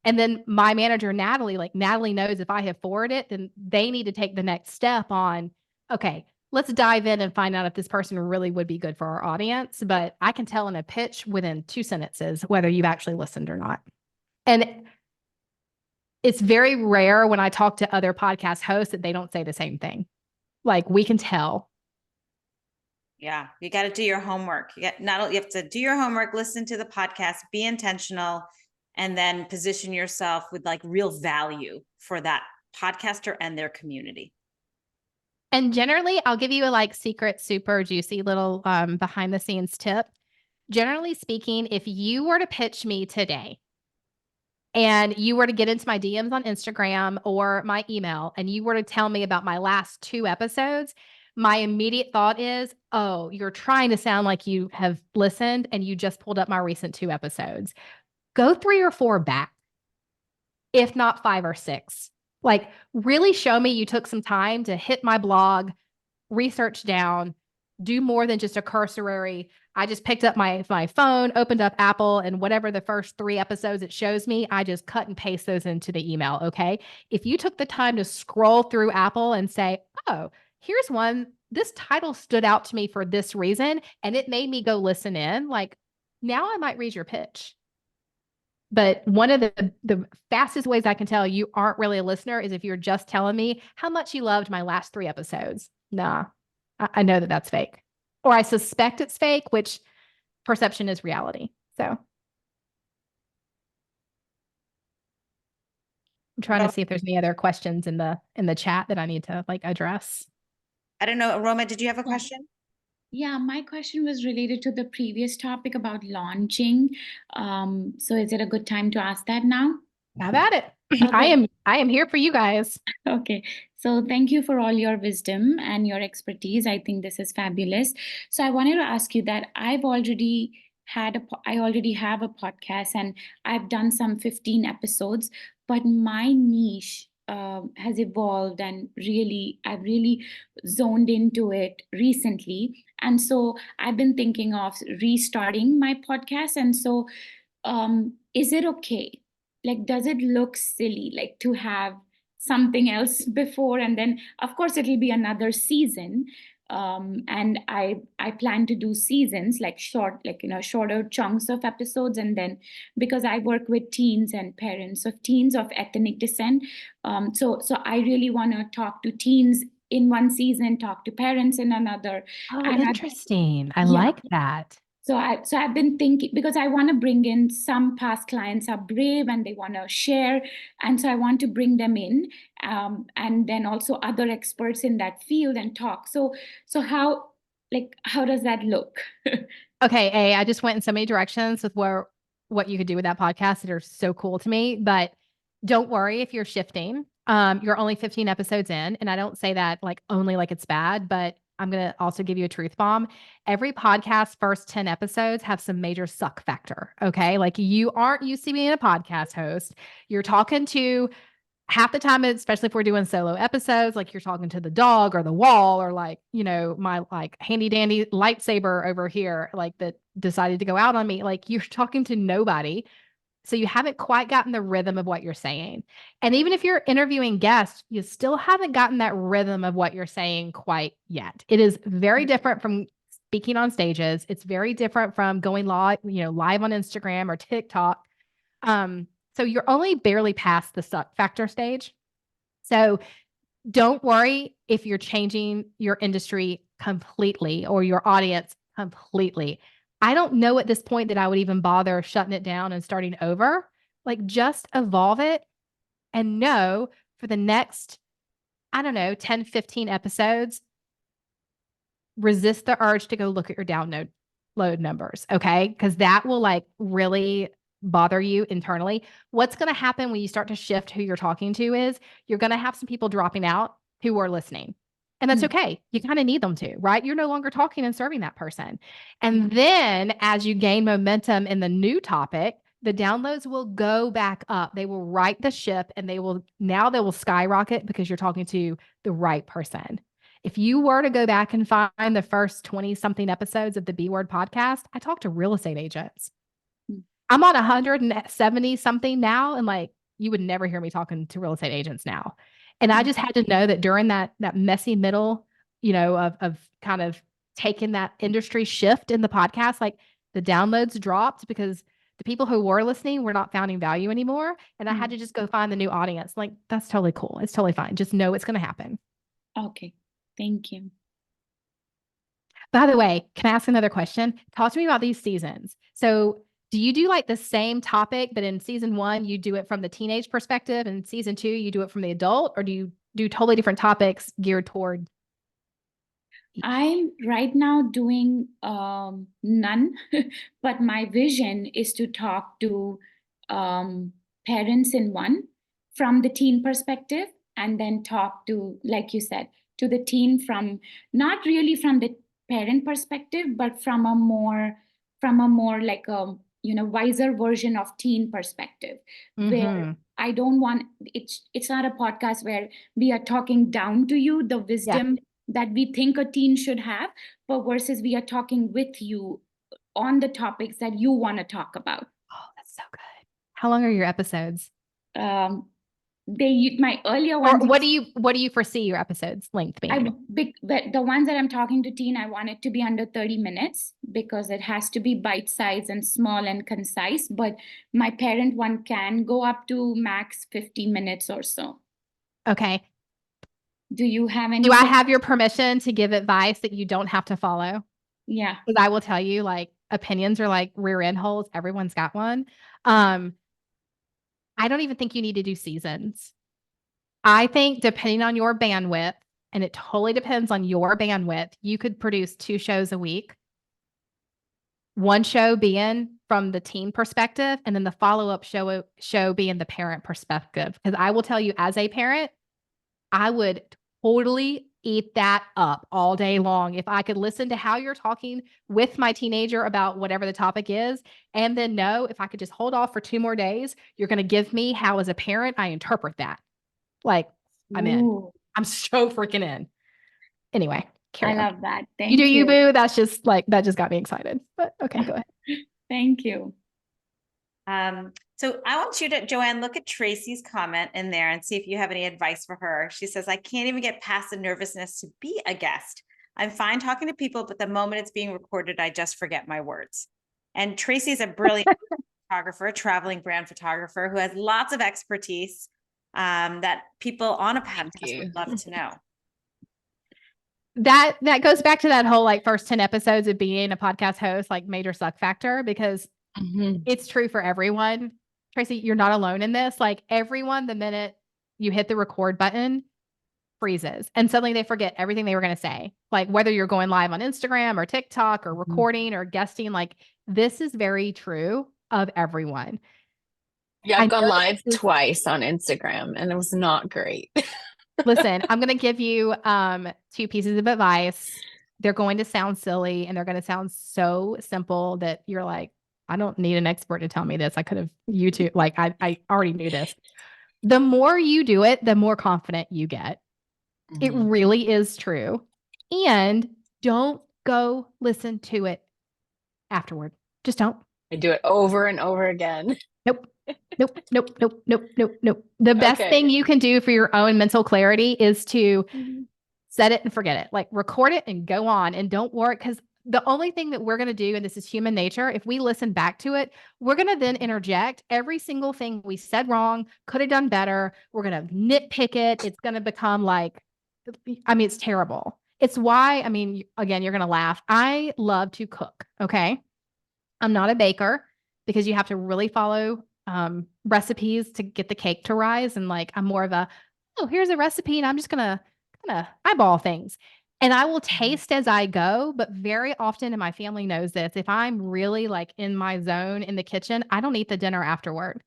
And then my manager, Natalie, like Natalie knows if I have forwarded it, then they need to take the next step on, okay, let's dive in and find out if this person really would be good for our audience. But I can tell in a pitch within 2 sentences whether you've actually listened or not. And it's very rare when I talk to other podcast hosts that they don't say the same thing. Like we can tell. Yeah, you got to do your homework. You have to do your homework, listen to the podcast, be intentional, and then position yourself with like real value for that podcaster and their community. And generally, I'll give you a like secret, super juicy little behind the scenes tip. Generally speaking, if you were to pitch me today and you were to get into my DMs on Instagram or my email and you were to tell me about my last 2 episodes, my immediate thought is, oh, you're trying to sound like you have listened and you just pulled up my recent 2 episodes. Go 3 or 4 back, if not 5 or 6. Like really show me you took some time to hit my blog, research down, do more than just a cursory. I just picked up my phone, opened up Apple, and whatever the first 3 episodes it shows me, I just cut and paste those into the email. Okay. If you took the time to scroll through Apple and say, oh, here's one, this title stood out to me for this reason, and it made me go listen in, like now I might read your pitch. But one of the fastest ways I can tell you aren't really a listener is if you're just telling me how much you loved my last 3 episodes. Nah, I know that that's fake, or I suspect it's fake, which perception is reality. So I'm trying to see if there's any other questions in the chat that I need to like address. I don't know, Roma, did you have a question? Yeah, my question was related to the previous topic about launching. So is it a good time to ask that now? How about it? Okay. I am here for you guys. Okay, so thank you for all your wisdom and your expertise. I think this is fabulous. So I wanted to ask you that I already have a podcast and I've done some 15 episodes, but my niche has evolved and I've really zoned into it recently. And so I've been thinking of restarting my podcast. And so is it okay? Like, does it look silly, like to have something else before, and then of course it'll be another season, and I plan to do seasons, like shorter chunks of episodes, and then because I work with teens and parents of teens of ethnic descent, so I really want to talk to teens in one season, talk to parents in another. Oh, And interesting. I Yeah. like that. So I've been thinking, because I want to bring in some past clients are brave and they want to share, and so I want to bring them in, and then also other experts in that field and talk. So how does that look? Okay, I just went in so many directions with what you could do with that podcast that are so cool to me. But don't worry if you're shifting. You're only 15 episodes in, and I don't say that like only like it's bad, but I'm gonna also give you a truth bomb. Every podcast first 10 episodes have some major suck factor. Okay, like you aren't used to being a podcast host. You're talking to half the time, especially if we're doing solo episodes, like you're talking to the dog or the wall, or like, my like handy dandy lightsaber over here, like that decided to go out on me. Like you're talking to nobody. So you haven't quite gotten the rhythm of what you're saying. And even if you're interviewing guests, you still haven't gotten that rhythm of what you're saying quite yet. It is very different from speaking on stages. It's very different from going live, live on Instagram or TikTok. So you're only barely past the suck factor stage. So don't worry if you're changing your industry completely or your audience completely. I don't know at this point that I would even bother shutting it down and starting over. Like, just evolve it and know for the next, 10, 15 episodes, resist the urge to go look at your download numbers. Okay. Because that will really bother you internally. What's going to happen when you start to shift who you're talking to is you're going to have some people dropping out who are listening. And that's okay. You kind of need them to, right? You're no longer talking and serving that person. And then as you gain momentum in the new topic, the downloads will go back up. They will right the ship and they will skyrocket because you're talking to the right person. If you were to go back and find the first 20 something episodes of the B Word podcast, I talked to real estate agents. I'm on 170 something now. And you would never hear me talking to real estate agents now. And I just had to know that during that messy middle, of kind of taking that industry shift in the podcast, the downloads dropped because the people who were listening were not finding value anymore. And I had to just go find the new audience. That's totally cool. It's totally fine. Just know it's going to happen. Okay. Thank you. By the way, can I ask another question? Talk to me about these seasons. So do you do the same topic, but in season 1, you do it from the teenage perspective, and season 2, you do it from the adult, or do you do totally different topics geared toward? I'm right now doing none, but my vision is to talk to parents in one from the teen perspective, and then talk to, like you said, to the teen from not really from the parent perspective, but from a more wiser version of teen perspective, where I don't want it's not a podcast where we are talking down to you the wisdom that we think a teen should have, but versus we are talking with you on the topics that you want to talk about. Oh, that's so good. How long are your episodes? My earlier ones. Or what do you foresee your episodes length being? The ones that I'm talking to teen, I want it to be under 30 minutes because it has to be bite-sized and small and concise. But my parent one can go up to max 50 minutes or so. Okay. Do you have any? Do I have your permission to give advice that you don't have to follow? Yeah. Because I will tell you, opinions are like rear end holes. Everyone's got one. I don't even think you need to do seasons. I think depending on your bandwidth, and it totally depends on your bandwidth, you could produce 2 shows a week. One show being from the teen perspective, and then the follow-up show being the parent perspective. Because I will tell you, as a parent, I would totally eat that up all day long if I could listen to how you're talking with my teenager about whatever the topic is, and then know if I could just hold off for 2 more days, you're going to give me how, as a parent, I interpret that. I'm in. I'm so freaking in. Anyway, I love that. Thank you. You You boo. That's just that just got me excited. But okay, go ahead. Thank you. So I want you to, Joanne, look at Tracy's comment in there and see if you have any advice for her. She says, I can't even get past the nervousness to be a guest. I'm fine talking to people, but the moment it's being recorded, I just forget my words. And Tracy's a brilliant photographer, traveling brand photographer who has lots of expertise that people on a podcast would love to know. That goes back to that whole first 10 episodes of being a podcast host, major suck factor, because it's true for everyone. Tracy, you're not alone in this. Everyone, the minute you hit the record button, freezes, and suddenly they forget everything they were going to say. Whether you're going live on Instagram or TikTok or recording or guesting, this is very true of everyone. Yeah, I've gone live twice on Instagram and it was not great. Listen, I'm going to give you 2 pieces of advice. They're going to sound silly and they're going to sound so simple that you're like, I don't need an expert to tell me this. I could have YouTube, I already knew this. The more you do it, the more confident you get. It really is true. And don't go listen to it afterward. Just don't. I do it over and over again. Nope. Nope, nope, nope, nope, nope, nope. The best Okay. thing you can do for your own mental clarity is to set it and forget it. Like record it and go on and don't worry. Because the only thing that we're going to do, and this is human nature, if we listen back to it, we're going to then interject every single thing we said wrong, could have done better. We're going to nitpick it. It's going to become like, I mean, it's terrible. It's why, I mean, again, you're going to laugh. I love to cook. Okay. I'm not a baker because you have to really follow recipes to get the cake to rise. And like, I'm more of a, oh, here's a recipe and I'm just gonna eyeball things. And I will taste as I go, but very often, and my family knows this, if I'm really like in my zone in the kitchen, I don't eat the dinner afterward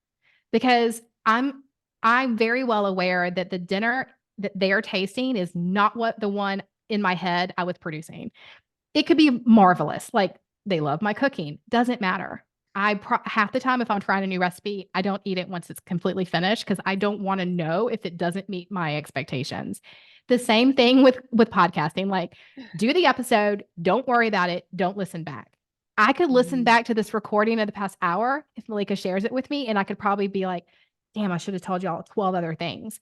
because I'm very well aware that the dinner that they are tasting is not what the one in my head I was producing. It could be marvelous. Like they love my cooking. Doesn't matter. Half the time, if I'm trying a new recipe, I don't eat it once it's completely finished because I don't want to know if it doesn't meet my expectations. The same thing with podcasting. Like, do the episode. Don't worry about it. Don't listen back. I could listen back to this recording of the past hour if Mallika shares it with me, and I could probably be like, "Damn, I should have told y'all 12 other things."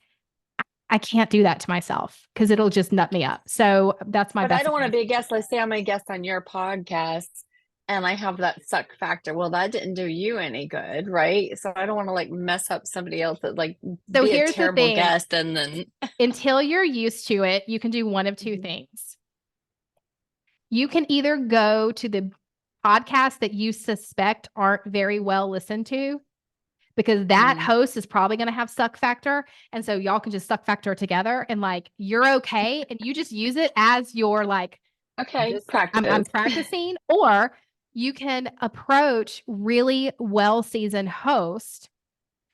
I can't do that to myself because it'll just nut me up. So that's my But best. I don't want to be a guest. Let's say I'm a guest on your podcast and I have that suck factor. Well, that didn't do you any good, right? So I don't want to like mess up somebody else that like So be a here's the terrible thing. guest and then Until you're used to it, you can do one of two things. You can either go to the podcasts that you suspect aren't very well listened to, because that host is probably going to have suck factor. And so y'all can just suck factor together and like, you're okay. And you just use it as your like, okay, I'm practice. practicing. Or you can approach really well-seasoned host,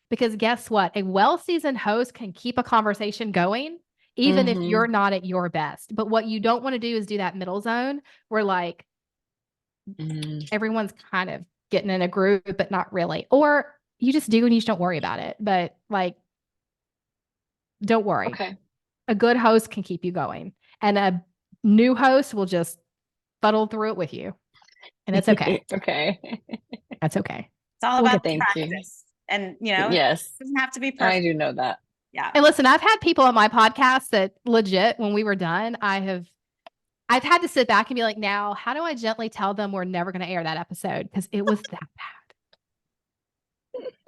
because guess what? A well-seasoned host can keep a conversation going, even if you're not at your best. But what you don't want to do is do that middle zone where like everyone's kind of getting in a groove, but not really. Or you just do and you just don't worry about it. But like, don't worry. Okay. A good host can keep you going. And a new host will just fuddle through it with you. And it's okay. Okay. That's okay. It's all about thank you. practice. And you know, Yes. it doesn't have to be I perfect. do know that. Yeah. And listen, I've had people on my podcast that legit, when we were done, I've had to sit back and be like, now, how do I gently tell them we're never going to air that episode? Because it was that bad.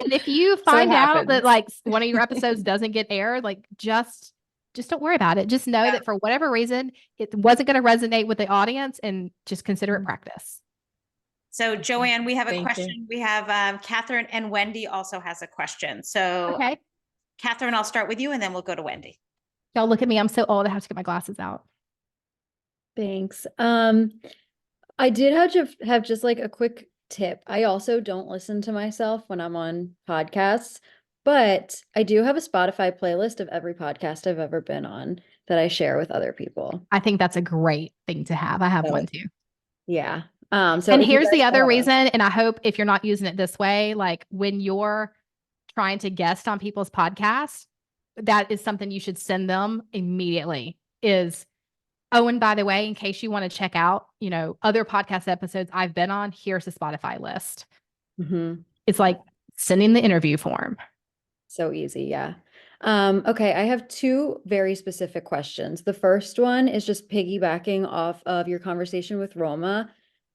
And if you find out that like one of your episodes doesn't get aired, like just don't worry about it. Just know that for whatever reason, it wasn't going to resonate with the audience, and just consider it practice. So Joanne, we have a Thank question. you. We have Catherine, and Wendy also has a question. So Okay. Catherine, I'll start with you and then we'll go to Wendy. Y'all look at me. I'm so old. I have to get my glasses out. Thanks. I did have just like a quick tip. I also don't listen to myself when I'm on podcasts, but I do have a Spotify playlist of every podcast I've ever been on that I share with other people. I think that's a great thing to have. I have one too. Yeah. So and if you here's guys the other follow- reason, and I hope if you're not using it this way, like when you're trying to guest on people's podcasts, that is something you should send them immediately is, oh, and by the way, in case you want to check out, you know, other podcast episodes I've been on, here's a Spotify list. It's like sending the interview form. So easy. Yeah. Okay. I have two very specific questions. The first one is just piggybacking off of your conversation with Roma.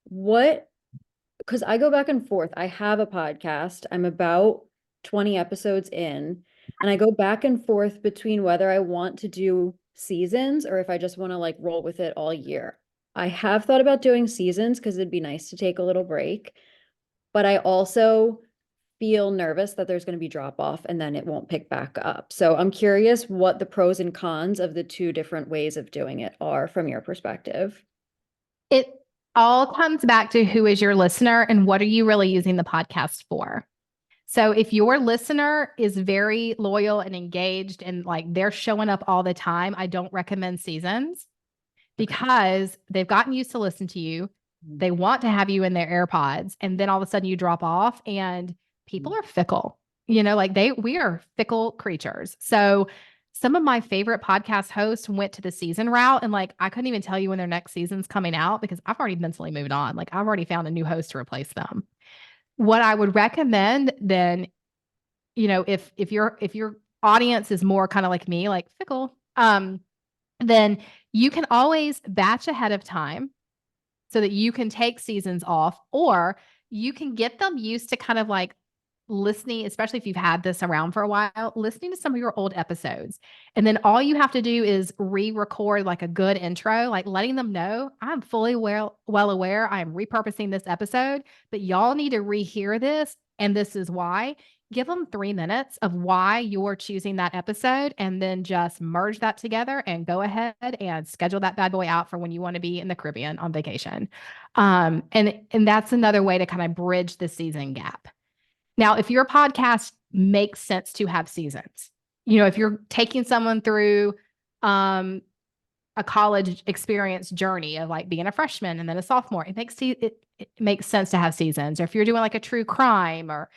Because I go back and forth. I have a podcast. I'm about 20 episodes in, and I go back and forth between whether I want to do seasons or if I just want to like roll with it all year. I have thought about doing seasons because it'd be nice to take a little break, but I also feel nervous that there's going to be drop off and then it won't pick back up. So I'm curious what the pros and cons of the two different ways of doing it are from your perspective. It all comes back to who is your listener and what are you really using the podcast for? So if your listener is very loyal and engaged and like they're showing up all the time, I don't recommend seasons because they've gotten used to listen to you. They want to have you in their AirPods, and then all of a sudden you drop off, and people are fickle, you know, like we are fickle creatures. So some of my favorite podcast hosts went to the season route, and like, I couldn't even tell you when their next season's coming out because I've already mentally moved on. Like I've already found a new host to replace them. What I would recommend then if your audience is more kind of like me, like fickle, then you can always batch ahead of time so that you can take seasons off, or you can get them used to kind of like listening, especially if you've had this around for a while, listening to some of your old episodes. And then all you have to do is re-record like a good intro, like letting them know I'm fully well aware I am repurposing this episode, but y'all need to rehear this. And this is why. Give them 3 minutes of why you're choosing that episode, and then just merge that together and go ahead and schedule that bad boy out for when you want to be in the Caribbean on vacation. And that's another way to kind of bridge the season gap. Now, if your podcast makes sense to have seasons, if you're taking someone through a college experience journey of like being a freshman and then a sophomore, it makes sense to have seasons. Or if you're doing like a true crime or,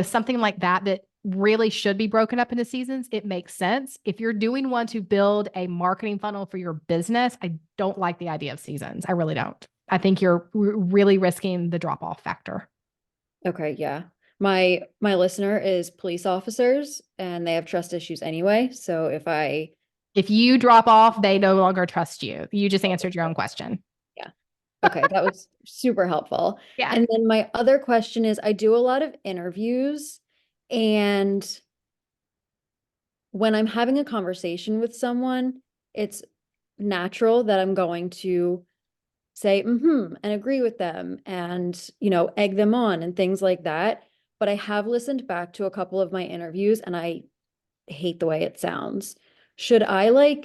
something like that really should be broken up into seasons, it makes sense. If you're doing one to build a marketing funnel for your business, I don't like the idea of seasons. I really don't. I think you're really risking the drop-off factor. Okay, yeah. My listener is police officers and they have trust issues anyway. So if you drop off, they no longer trust you. You just answered your own question. Yeah. Okay, that was super helpful. Yeah. And then my other question is, I do a lot of interviews, and when I'm having a conversation with someone, it's natural that I'm going to say and agree with them and, egg them on and things like that. But I have listened back to a couple of my interviews and I hate the way it sounds. Should I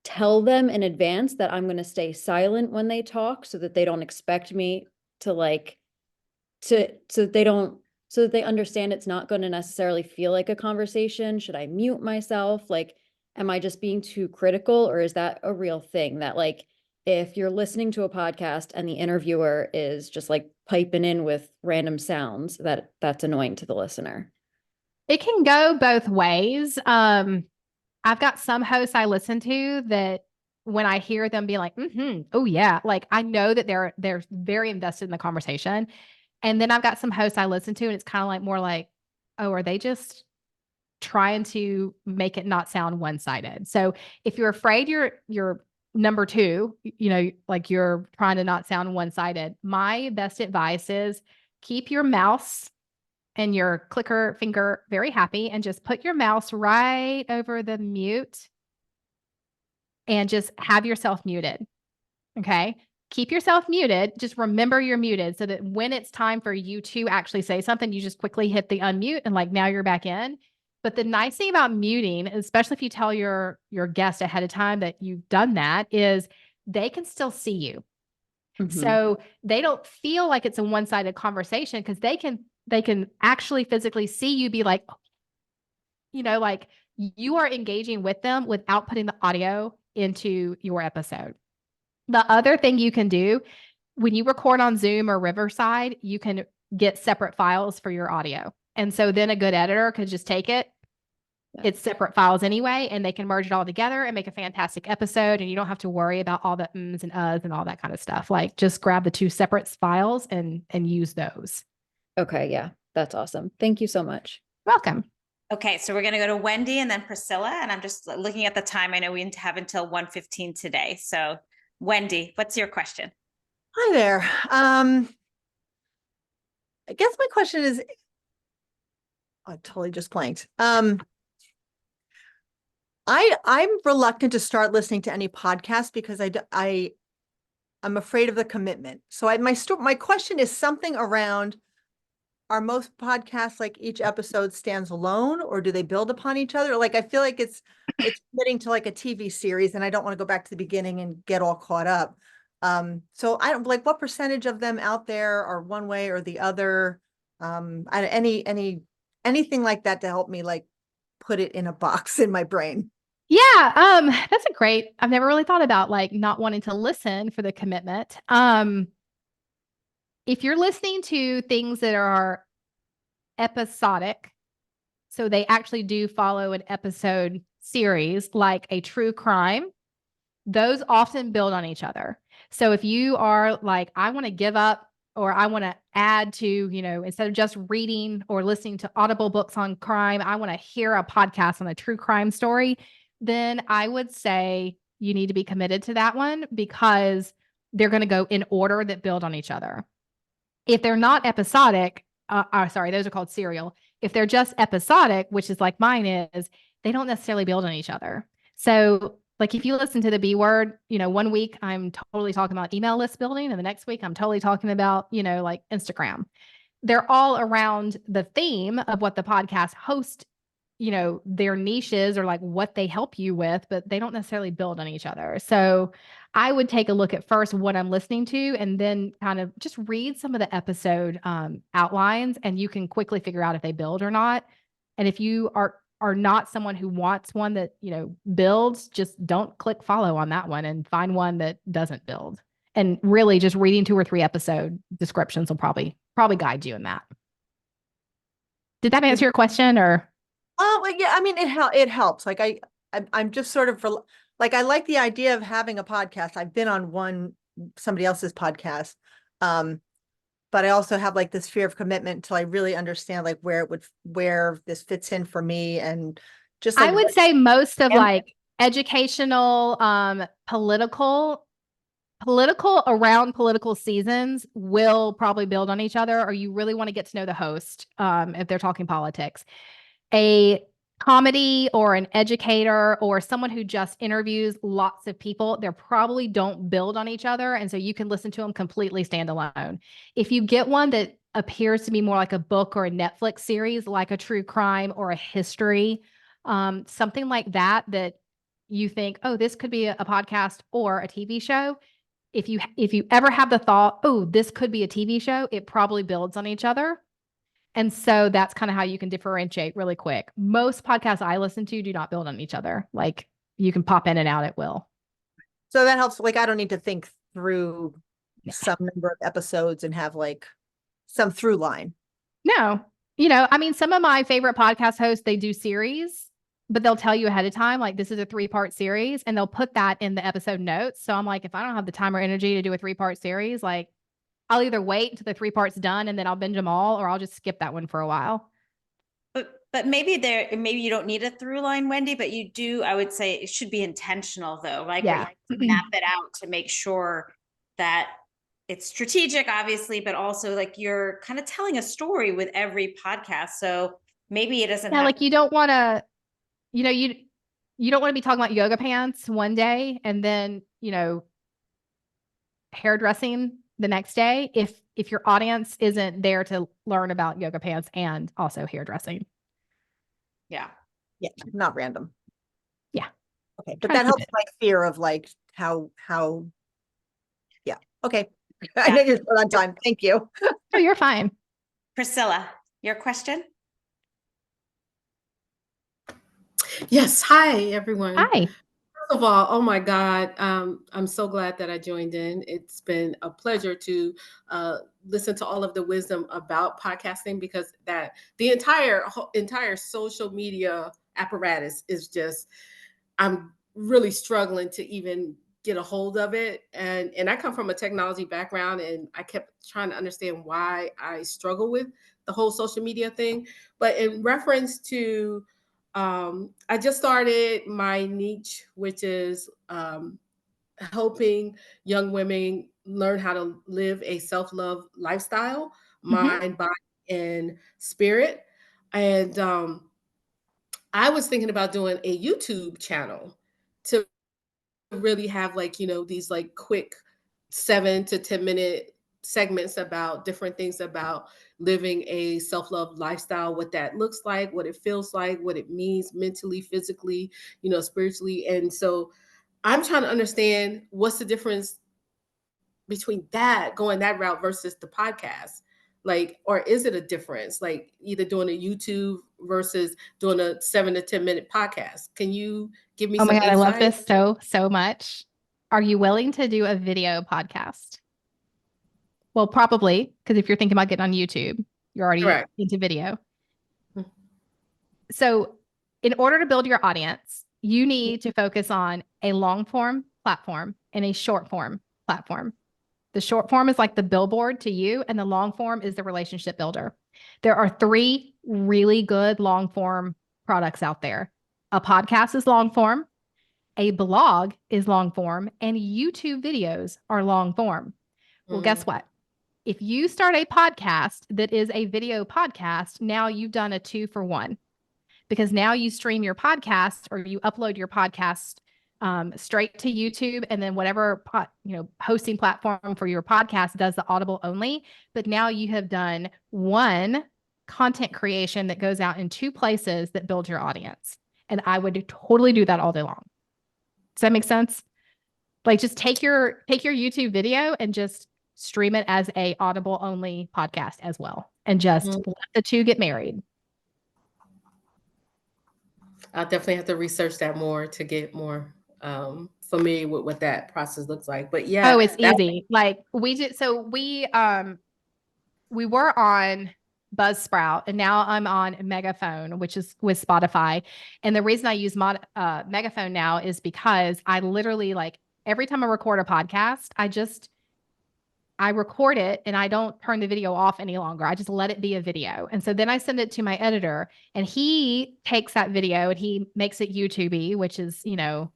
tell them in advance that I'm going to stay silent when they talk so that they don't expect me to so that they understand it's not going to necessarily feel like a conversation? Should I mute myself? Am I just being too critical, or is that a real thing that if you're listening to a podcast and the interviewer is just piping in with random sounds, that's annoying to the listener? It can go both ways. I've got some hosts I listen to that when I hear them be like, oh yeah, I know that they're very invested in the conversation. And then I've got some hosts I listen to and it's kind of more like, oh, are they just trying to make it not sound one-sided? So if you're afraid you're number two, you're trying to not sound one-sided, my best advice is keep your mouse and your clicker finger very happy and just put your mouse right over the mute and just have yourself muted. Okay. Keep yourself muted. Just remember you're muted so that when it's time for you to actually say something, you just quickly hit the unmute and now you're back in. But the nice thing about muting, especially if you tell your guest ahead of time that you've done that, is they can still see you. So they don't feel like it's a one-sided conversation because they can actually physically see you be you are engaging with them without putting the audio into your episode. The other thing you can do when you record on Zoom or Riverside, you can get separate files for your audio. And so then a good editor could just take it. Yeah. It's separate files anyway, and they can merge it all together and make a fantastic episode. And you don't have to worry about all the ums and uhs and all that kind of stuff. Just grab the 2 separate files and use those. Okay. Yeah. That's awesome. Thank you so much. Welcome. Okay. So we're going to go to Wendy and then Priscilla. And I'm just looking at the time. I know we have until 1:15 today. So Wendy, what's your question? Hi there. I guess my question is, I totally just blanked. I'm reluctant to start listening to any podcast because I'm afraid of the commitment. So my question is something around, are most podcasts each episode stands alone, or do they build upon each other? I feel like it's committing to a TV series, and I don't want to go back to the beginning and get all caught up. So I don't what percentage of them out there are one way or the other? Anything like that to help me put it in a box in my brain. Yeah, that's I've never really thought about not wanting to listen for the commitment. If you're listening to things that are episodic, so they actually do follow an episode series like a true crime, those often build on each other. So if you are I want to give up or I want to add to, instead of just reading or listening to audible books on crime, I want to hear a podcast on a true crime story, then I would say you need to be committed to that one because they're going to go in order that build on each other. If they're not episodic, sorry, those are called serial. If they're just episodic, which is like mine is, they don't necessarily build on each other. So like if you listen to the B word, 1 week I'm totally talking about email list building, and the next week I'm totally talking about, like Instagram. They're all around the theme of what the podcast host, their niches or like what they help you with, but they don't necessarily build on each other. So I would take a look at first what I'm listening to, and then kind of just read some of the episode outlines, and you can quickly figure out if they build or not. And if you are not someone who wants one that, builds, just don't click follow on that one and find one that doesn't build. And really just reading 2 or 3 episode descriptions will probably guide you in that. Did that answer your question or? Oh, yeah, I mean, it helps. Like I'm just sort of like, I like the idea of having a podcast. I've been on somebody else's podcast. But I also have like this fear of commitment until I really understand like where this fits in for me. And just like, I would say most of like educational, political around political seasons will probably build on each other, or you really want to get to know the host if they're talking politics. A comedy or an educator or someone who just interviews lots of people, they probably don't build on each other. And so you can listen to them completely standalone. If you get one that appears to be more like a book or a Netflix series, like a true crime or a history, something like that you think, oh, this could be a podcast or a TV show. If you ever have the thought, oh, this could be a TV show, it probably builds on each other. And so that's kind of how you can differentiate really quick. Most podcasts I listen to do not build on each other. Like you can pop in and out at will. So that helps. Like, I don't need to think through some number of episodes and have like some through line. No, I mean, some of my favorite podcast hosts, they do series, but they'll tell you ahead of time, like this is a 3-part series, and they'll put that in the episode notes. So I'm like, if I don't have the time or energy to do a 3-part series, like I'll either wait until the 3 parts done and then I'll binge them all, or I'll just skip that one for a while. But maybe you don't need a through line, Wendy, but you do. I would say it should be intentional though. Like, yeah, map it out to make sure that it's strategic, obviously, but also like you're kind of telling a story with every podcast. So maybe it doesn't. Yeah, like you don't want to, you don't want to be talking about yoga pants one day and then, hairdressing the next day if your audience isn't there to learn about yoga pants and also hairdressing. Yeah, Not random. Yeah. Okay, but that helps my fear of like how. Yeah. Okay. Yeah. I know you're short on time. Thank you. Oh, you're fine. Priscilla, your question. Yes. Hi, everyone. Hi. First of all, oh my God, I'm so glad that I joined in. It's been a pleasure to listen to all of the wisdom about podcasting, because that the entire social media apparatus is just, I'm really struggling to even get a hold of it. And I come from a technology background, and I kept trying to understand why I struggle with the whole social media thing. But in reference to I just started my niche, which is helping young women learn how to live a self-love lifestyle, mind, body, and spirit. And I was thinking about doing a YouTube channel to really have these like quick 7 to 10 minute segments about different things about living a self-love lifestyle, what that looks like, what it feels like, what it means mentally, physically, spiritually. And so I'm trying to understand what's the difference between that, going that route versus the podcast. Like, or is it a difference? Like either doing a YouTube versus doing a 7 to 10 minute podcast. Can you give me some insight? I love this so much. Are you willing to do a video podcast? Well, probably, because if you're thinking about getting on YouTube, you're already into video. So in order to build your audience, you need to focus on a long form platform and a short form platform. The short form is like the billboard to you, and the long form is the relationship builder. There are 3 really good long form products out there. A podcast is long form, a blog is long form, and YouTube videos are long form. Well, guess what? If you start a podcast that is a video podcast, now you've done a 2-for-1, because now you stream your podcast or you upload your podcast straight to YouTube, and then whatever hosting platform for your podcast does the audible only. But now you have done 1 content creation that goes out in 2 places that build your audience. And I would totally do that all day long. Does that make sense? Like, just take your YouTube video and just stream it as a audible only podcast as well, and just let the 2 get married. I'll definitely have to research that more to get more familiar with what that process looks like. But yeah. Oh, it's easy. Like, we were on Buzzsprout, and now I'm on Megaphone, which is with Spotify. And the reason I use Megaphone now is because I literally, like, every time I record a podcast, I record it and I don't turn the video off any longer. I just let it be a video. And so then I send it to my editor, and he takes that video and he makes it YouTube-y, which is, you know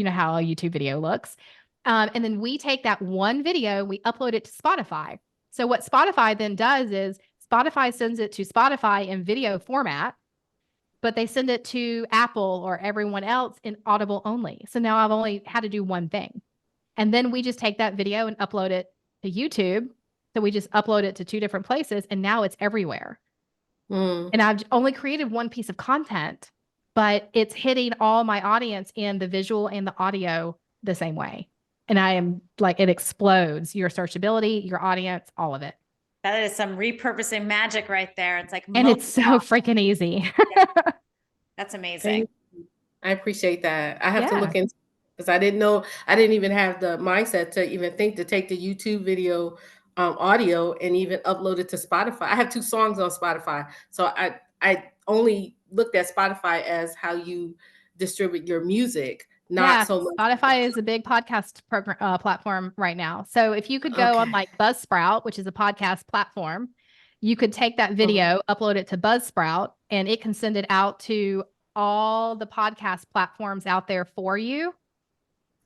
how a YouTube video looks. And then we take that one video, we upload it to Spotify. So what Spotify then does is Spotify sends it to Spotify in video format, but they send it to Apple or everyone else in audible only. So now I've only had to do one thing. And then we just take that video and upload it to YouTube. So we just upload it to 2 different places, and now it's everywhere. And I've only created 1 piece of content, but it's hitting all my audience in the visual and the audio the same way. And I am like, it explodes your searchability, your audience, all of it. That is some repurposing magic right there. It's like, and it's so freaking easy. That's amazing. I appreciate that. I have to look into, because I didn't even have the mindset to even think to take the YouTube video audio and even upload it to Spotify. I have 2 songs on Spotify. So I only looked at Spotify as how you distribute your music, not so much. Spotify is a big podcast program platform right now. So if you could go on like Buzzsprout, which is a podcast platform, you could take that video, upload it to Buzzsprout, and it can send it out to all the podcast platforms out there for you,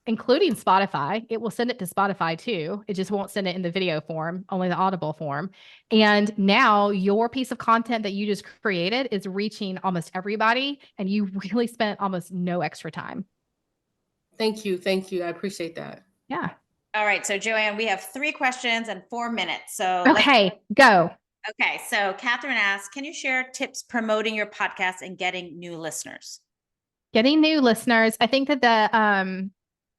including Spotify. It will send it to Spotify too. It just won't send it in the video form, only the audible form. And now your piece of content that you just created is reaching almost everybody, and you really spent almost no extra time. Thank you. Thank you. I appreciate that. Yeah. All right. So JoAnne, we have 3 questions and 4 minutes. So okay, go. Okay. So Catherine asks, can you share tips promoting your podcast and getting new listeners? Getting new listeners. I think that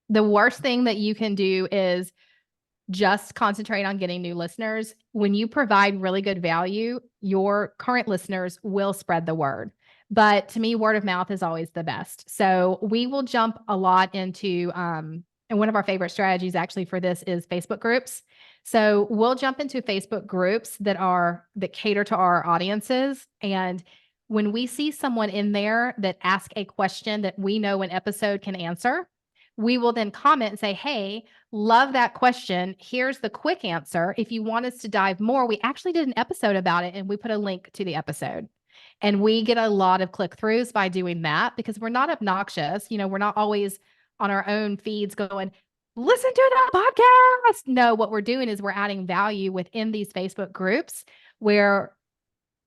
the worst thing that you can do is just concentrate on getting new listeners. When you provide really good value, your current listeners will spread the word. But to me, word of mouth is always the best. So we will jump a lot into, and one of our favorite strategies actually for this is Facebook groups. So we'll jump into Facebook groups that cater to our audiences. And when we see someone in there that asks a question that we know an episode can answer, we will then comment and say, hey, love that question. Here's the quick answer. If you want us to dive more, we actually did an episode about it, and we put a link to the episode. And we get a lot of click-throughs by doing that, because we're not obnoxious. We're not always on our own feeds going, listen to that podcast. No, what we're doing is we're adding value within these Facebook groups where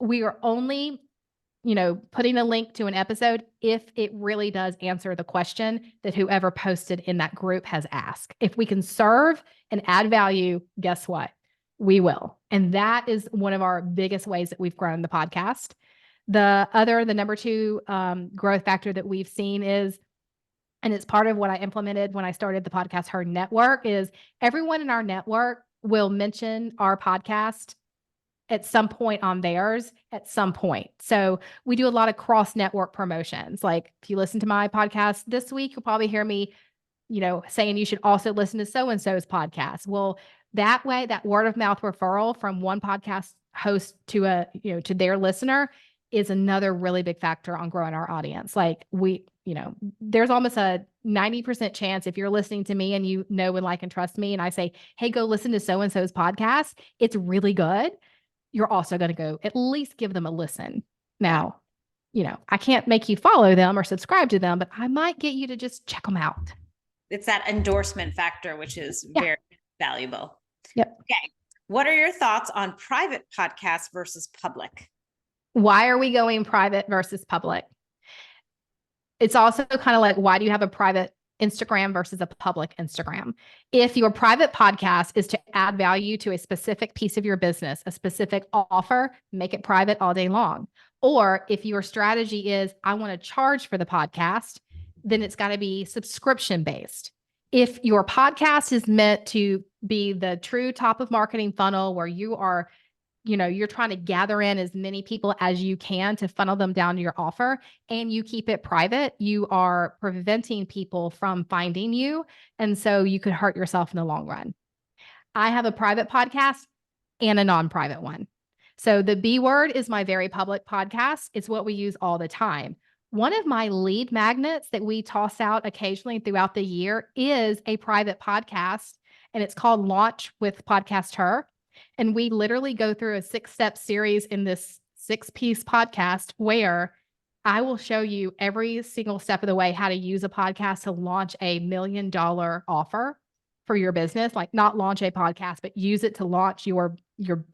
we are only putting a link to an episode if it really does answer the question that whoever posted in that group has asked. If we can serve and add value, guess what? We will. And that is one of our biggest ways that we've grown the podcast. The number 2 growth factor that we've seen is, and it's part of what I implemented when I started the Podcast Heard Network, is everyone in our network will mention our podcast at some point on theirs at some point. So we do a lot of cross-network promotions. Like, if you listen to my podcast this week, you'll probably hear me, saying you should also listen to so-and-so's podcast. Well, that way, that word of mouth referral from one podcast host to to their listener is another really big factor on growing our audience. Like, there's almost a 90% chance if you're listening to me and you know and like and trust me, and I say, hey, go listen to so-and-so's podcast, it's really good. You're also going to go at least give them a listen. Now, I can't make you follow them or subscribe to them, but I might get you to just check them out. It's that endorsement factor, which is very valuable. Yep. Okay. What are your thoughts on private podcasts versus public? Why are we going private versus public? It's also kind of like, why do you have a private Instagram versus a public Instagram? If your private podcast is to add value to a specific piece of your business, a specific offer, make it private all day long. Or if your strategy is, I want to charge for the podcast, then it's got to be subscription based. If your podcast is meant to be the true top of marketing funnel where you are, you're trying to gather in as many people as you can to funnel them down to your offer, and you keep it private, you are preventing people from finding you. And so you could hurt yourself in the long run. I have a private podcast and a non-private one. So the B Word is my very public podcast. It's what we use all the time. One of my lead magnets that we toss out occasionally throughout the year is a private podcast, and it's called Launch with Podcast Her. And we literally go through a 6-step series in this 6-piece podcast where I will show you every single step of the way how to use a podcast to launch $1 million offer for your business. Like, not launch a podcast, but use it to launch your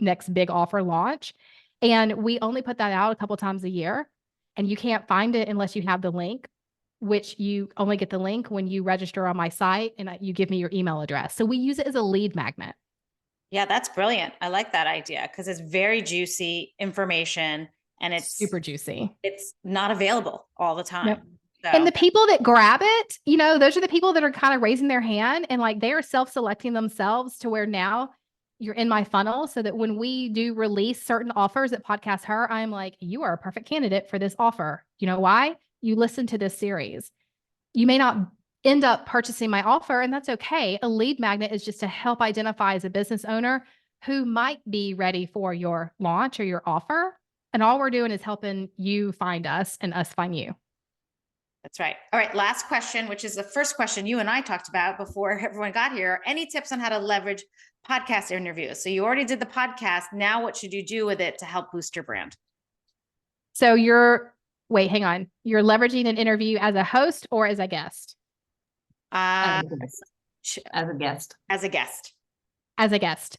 next big offer launch. And we only put that out a couple times a year, and you can't find it unless you have the link, which you only get the link when you register on my site and you give me your email address. So we use it as a lead magnet. Yeah, that's brilliant. I like that idea because it's very juicy information and it's super juicy. It's not available all the time. Yep. So. And the people that grab it, those are the people that are kind of raising their hand and like they are self-selecting themselves to where now you're in my funnel, so that when we do release certain offers at Podcast Her, I'm like, you are a perfect candidate for this offer. You know why? You listen to this series. You may not end up purchasing my offer, and that's okay. A lead magnet is just to help identify as a business owner who might be ready for your launch or your offer. And all we're doing is helping you find us and us find you. That's right. All right. Last question, which is the first question you and I talked about before everyone got here. Any tips on how to leverage podcast interviews? So you already did the podcast. Now what should you do with it to help boost your brand? So wait, hang on. You're leveraging an interview as a host or as a guest? As a guest. As a guest. As a guest.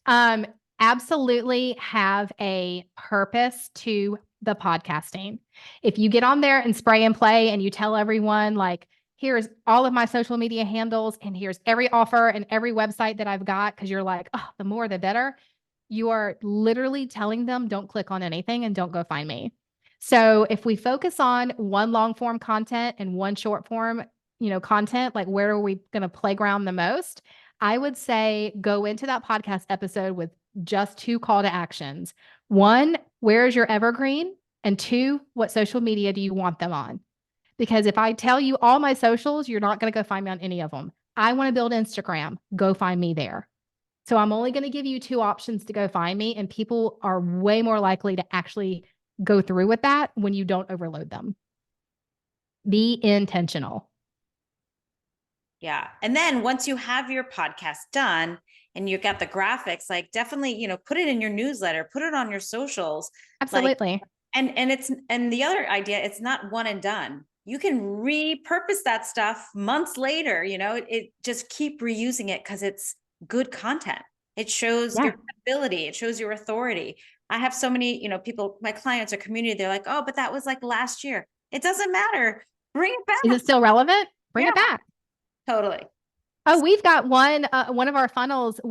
Absolutely have a purpose to the podcasting. If you get on there and spray and play and you tell everyone like, here's all of my social media handles and here's every offer and every website that I've got, because you're like, oh, the more the better, you are literally telling them don't click on anything and don't go find me. So if we focus on one long form content and one short form content, like where are we going to playground the most? I would say go into that podcast episode with just 2 call to actions. 1, where is your evergreen? And 2, what social media do you want them on? Because if I tell you all my socials, you're not going to go find me on any of them. I want to build Instagram. Go find me there. So I'm only going to give you 2 options to go find me, and people are way more likely to actually go through with that when you don't overload them. Be intentional. Yeah. And then once you have your podcast done and you've got the graphics, like definitely, put it in your newsletter, put it on your socials. Absolutely. Like, and the other idea, it's not one and done. You can repurpose that stuff months later, it just keep reusing it because it's good content. It shows your ability. It shows your authority. I have so many, people, my clients or community, they're like, oh, but that was like last year. It doesn't matter. Bring it back. Is it still relevant? Bring it back. Totally. Oh, we've got one of our funnels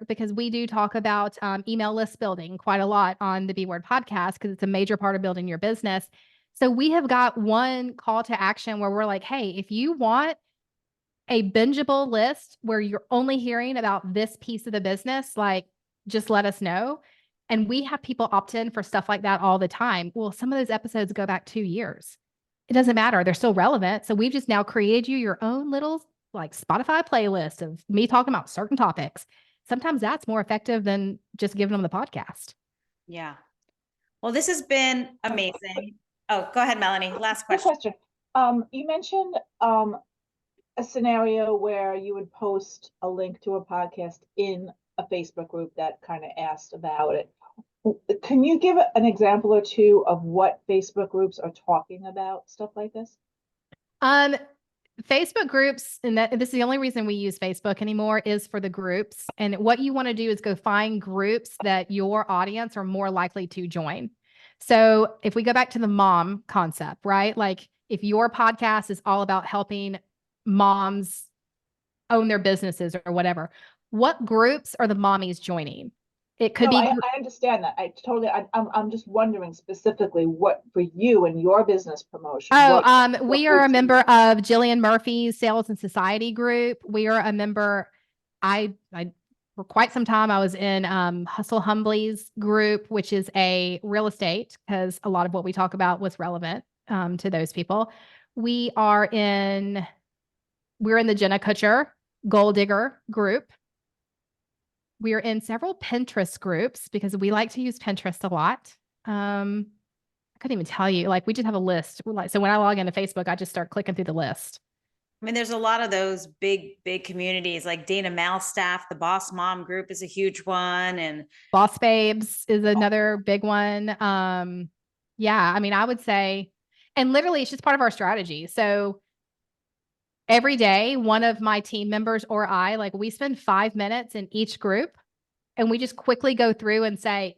because we do talk about email list building quite a lot on the B Word podcast, because it's a major part of building your business. So we have got one call to action where we're like, hey, if you want a bingeable list where you're only hearing about this piece of the business, like just let us know. And we have people opt in for stuff like that all the time. Well, some of those episodes go back 2 years. It doesn't matter. They're still relevant. So we've just now created you your own little like Spotify playlist of me talking about certain topics. Sometimes that's more effective than just giving them the podcast. Yeah. Well, this has been amazing. Oh, go ahead, Melanie. Last question. You mentioned a scenario where you would post a link to a podcast in a Facebook group that kind of asked about it. Can you give an example or two of what Facebook groups are talking about, stuff like this? Facebook groups, and this is the only reason we use Facebook anymore, is for the groups. And what you want to do is go find groups that your audience are more likely to join. So if we go back to the mom concept, right? Like if your podcast is all about helping moms own their businesses or whatever, what groups are the mommies joining? It could No, be. I understand that. I'm just wondering specifically what for you and your business promotion. We are a member of Jillian Murphy's Sales and Society group. We are a member. I for quite some time I was in Hustle Humbly's group, which is a real estate, because a lot of what we talk about was relevant to those people. We're in the Jenna Kutcher Gold Digger group. We are in several Pinterest groups because we like to use Pinterest a lot. I couldn't even tell you, like we just have a list. So when I log into Facebook, I just start clicking through the list. I mean, there's a lot of those big communities like Dana Malstaff, the Boss Mom group is a huge one. And Boss Babes is another big one. Yeah, I mean, I would say, and literally it's just part of our strategy. So every day, one of my team members or I, like we spend 5 minutes in each group and we just quickly go through and say,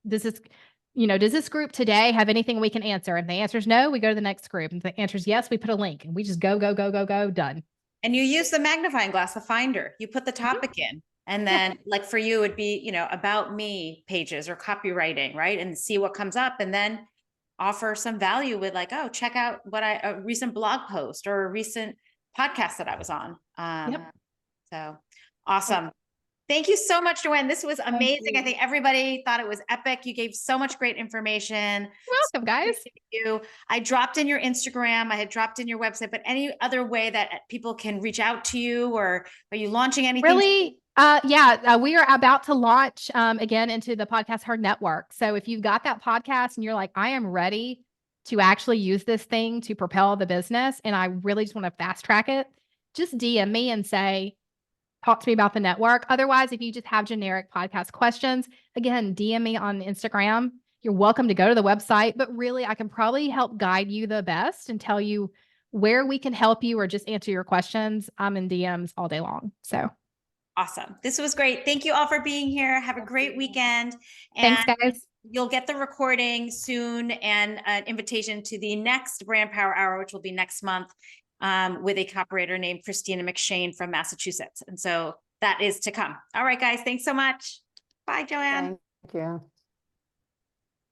does this group today have anything we can answer? And the answer is no, we go to the next group. And if the answer is yes, we put a link and we just go, done. And you use the magnifying glass, the finder, you put the topic in. And then like for you, it'd be, about me pages or copywriting, right? And see what comes up and then offer some value with like, oh, check out a recent blog post or a recent podcast that I was on. So awesome. Thank you so much, Joanne. This was amazing. I think everybody thought it was epic. You gave so much great information. You're welcome, guys. I dropped in your Instagram. I had dropped in your website, but any other way that people can reach out to you, or are you launching anything? Really? We are about to launch again into the Podcast Heard Network. So if you've got that podcast and you're like, I am ready to actually use this thing to propel the business, and I really just want to fast track it, just DM me and say, talk to me about the network. Otherwise, if you just have generic podcast questions, again, DM me on Instagram. You're welcome to go to the website, but really I can probably help guide you the best and tell you where we can help you or just answer your questions. I'm in DMs all day long. So awesome. This was great. Thank you all for being here. Have a great weekend. And thanks, guys. You'll get the recording soon and an invitation to the next Brand Power Hour, which will be next month, with a copywriter named Christina McShane from Massachusetts. And so that is to come. All right, guys. Thanks so much. Bye, Joanne. Thank you.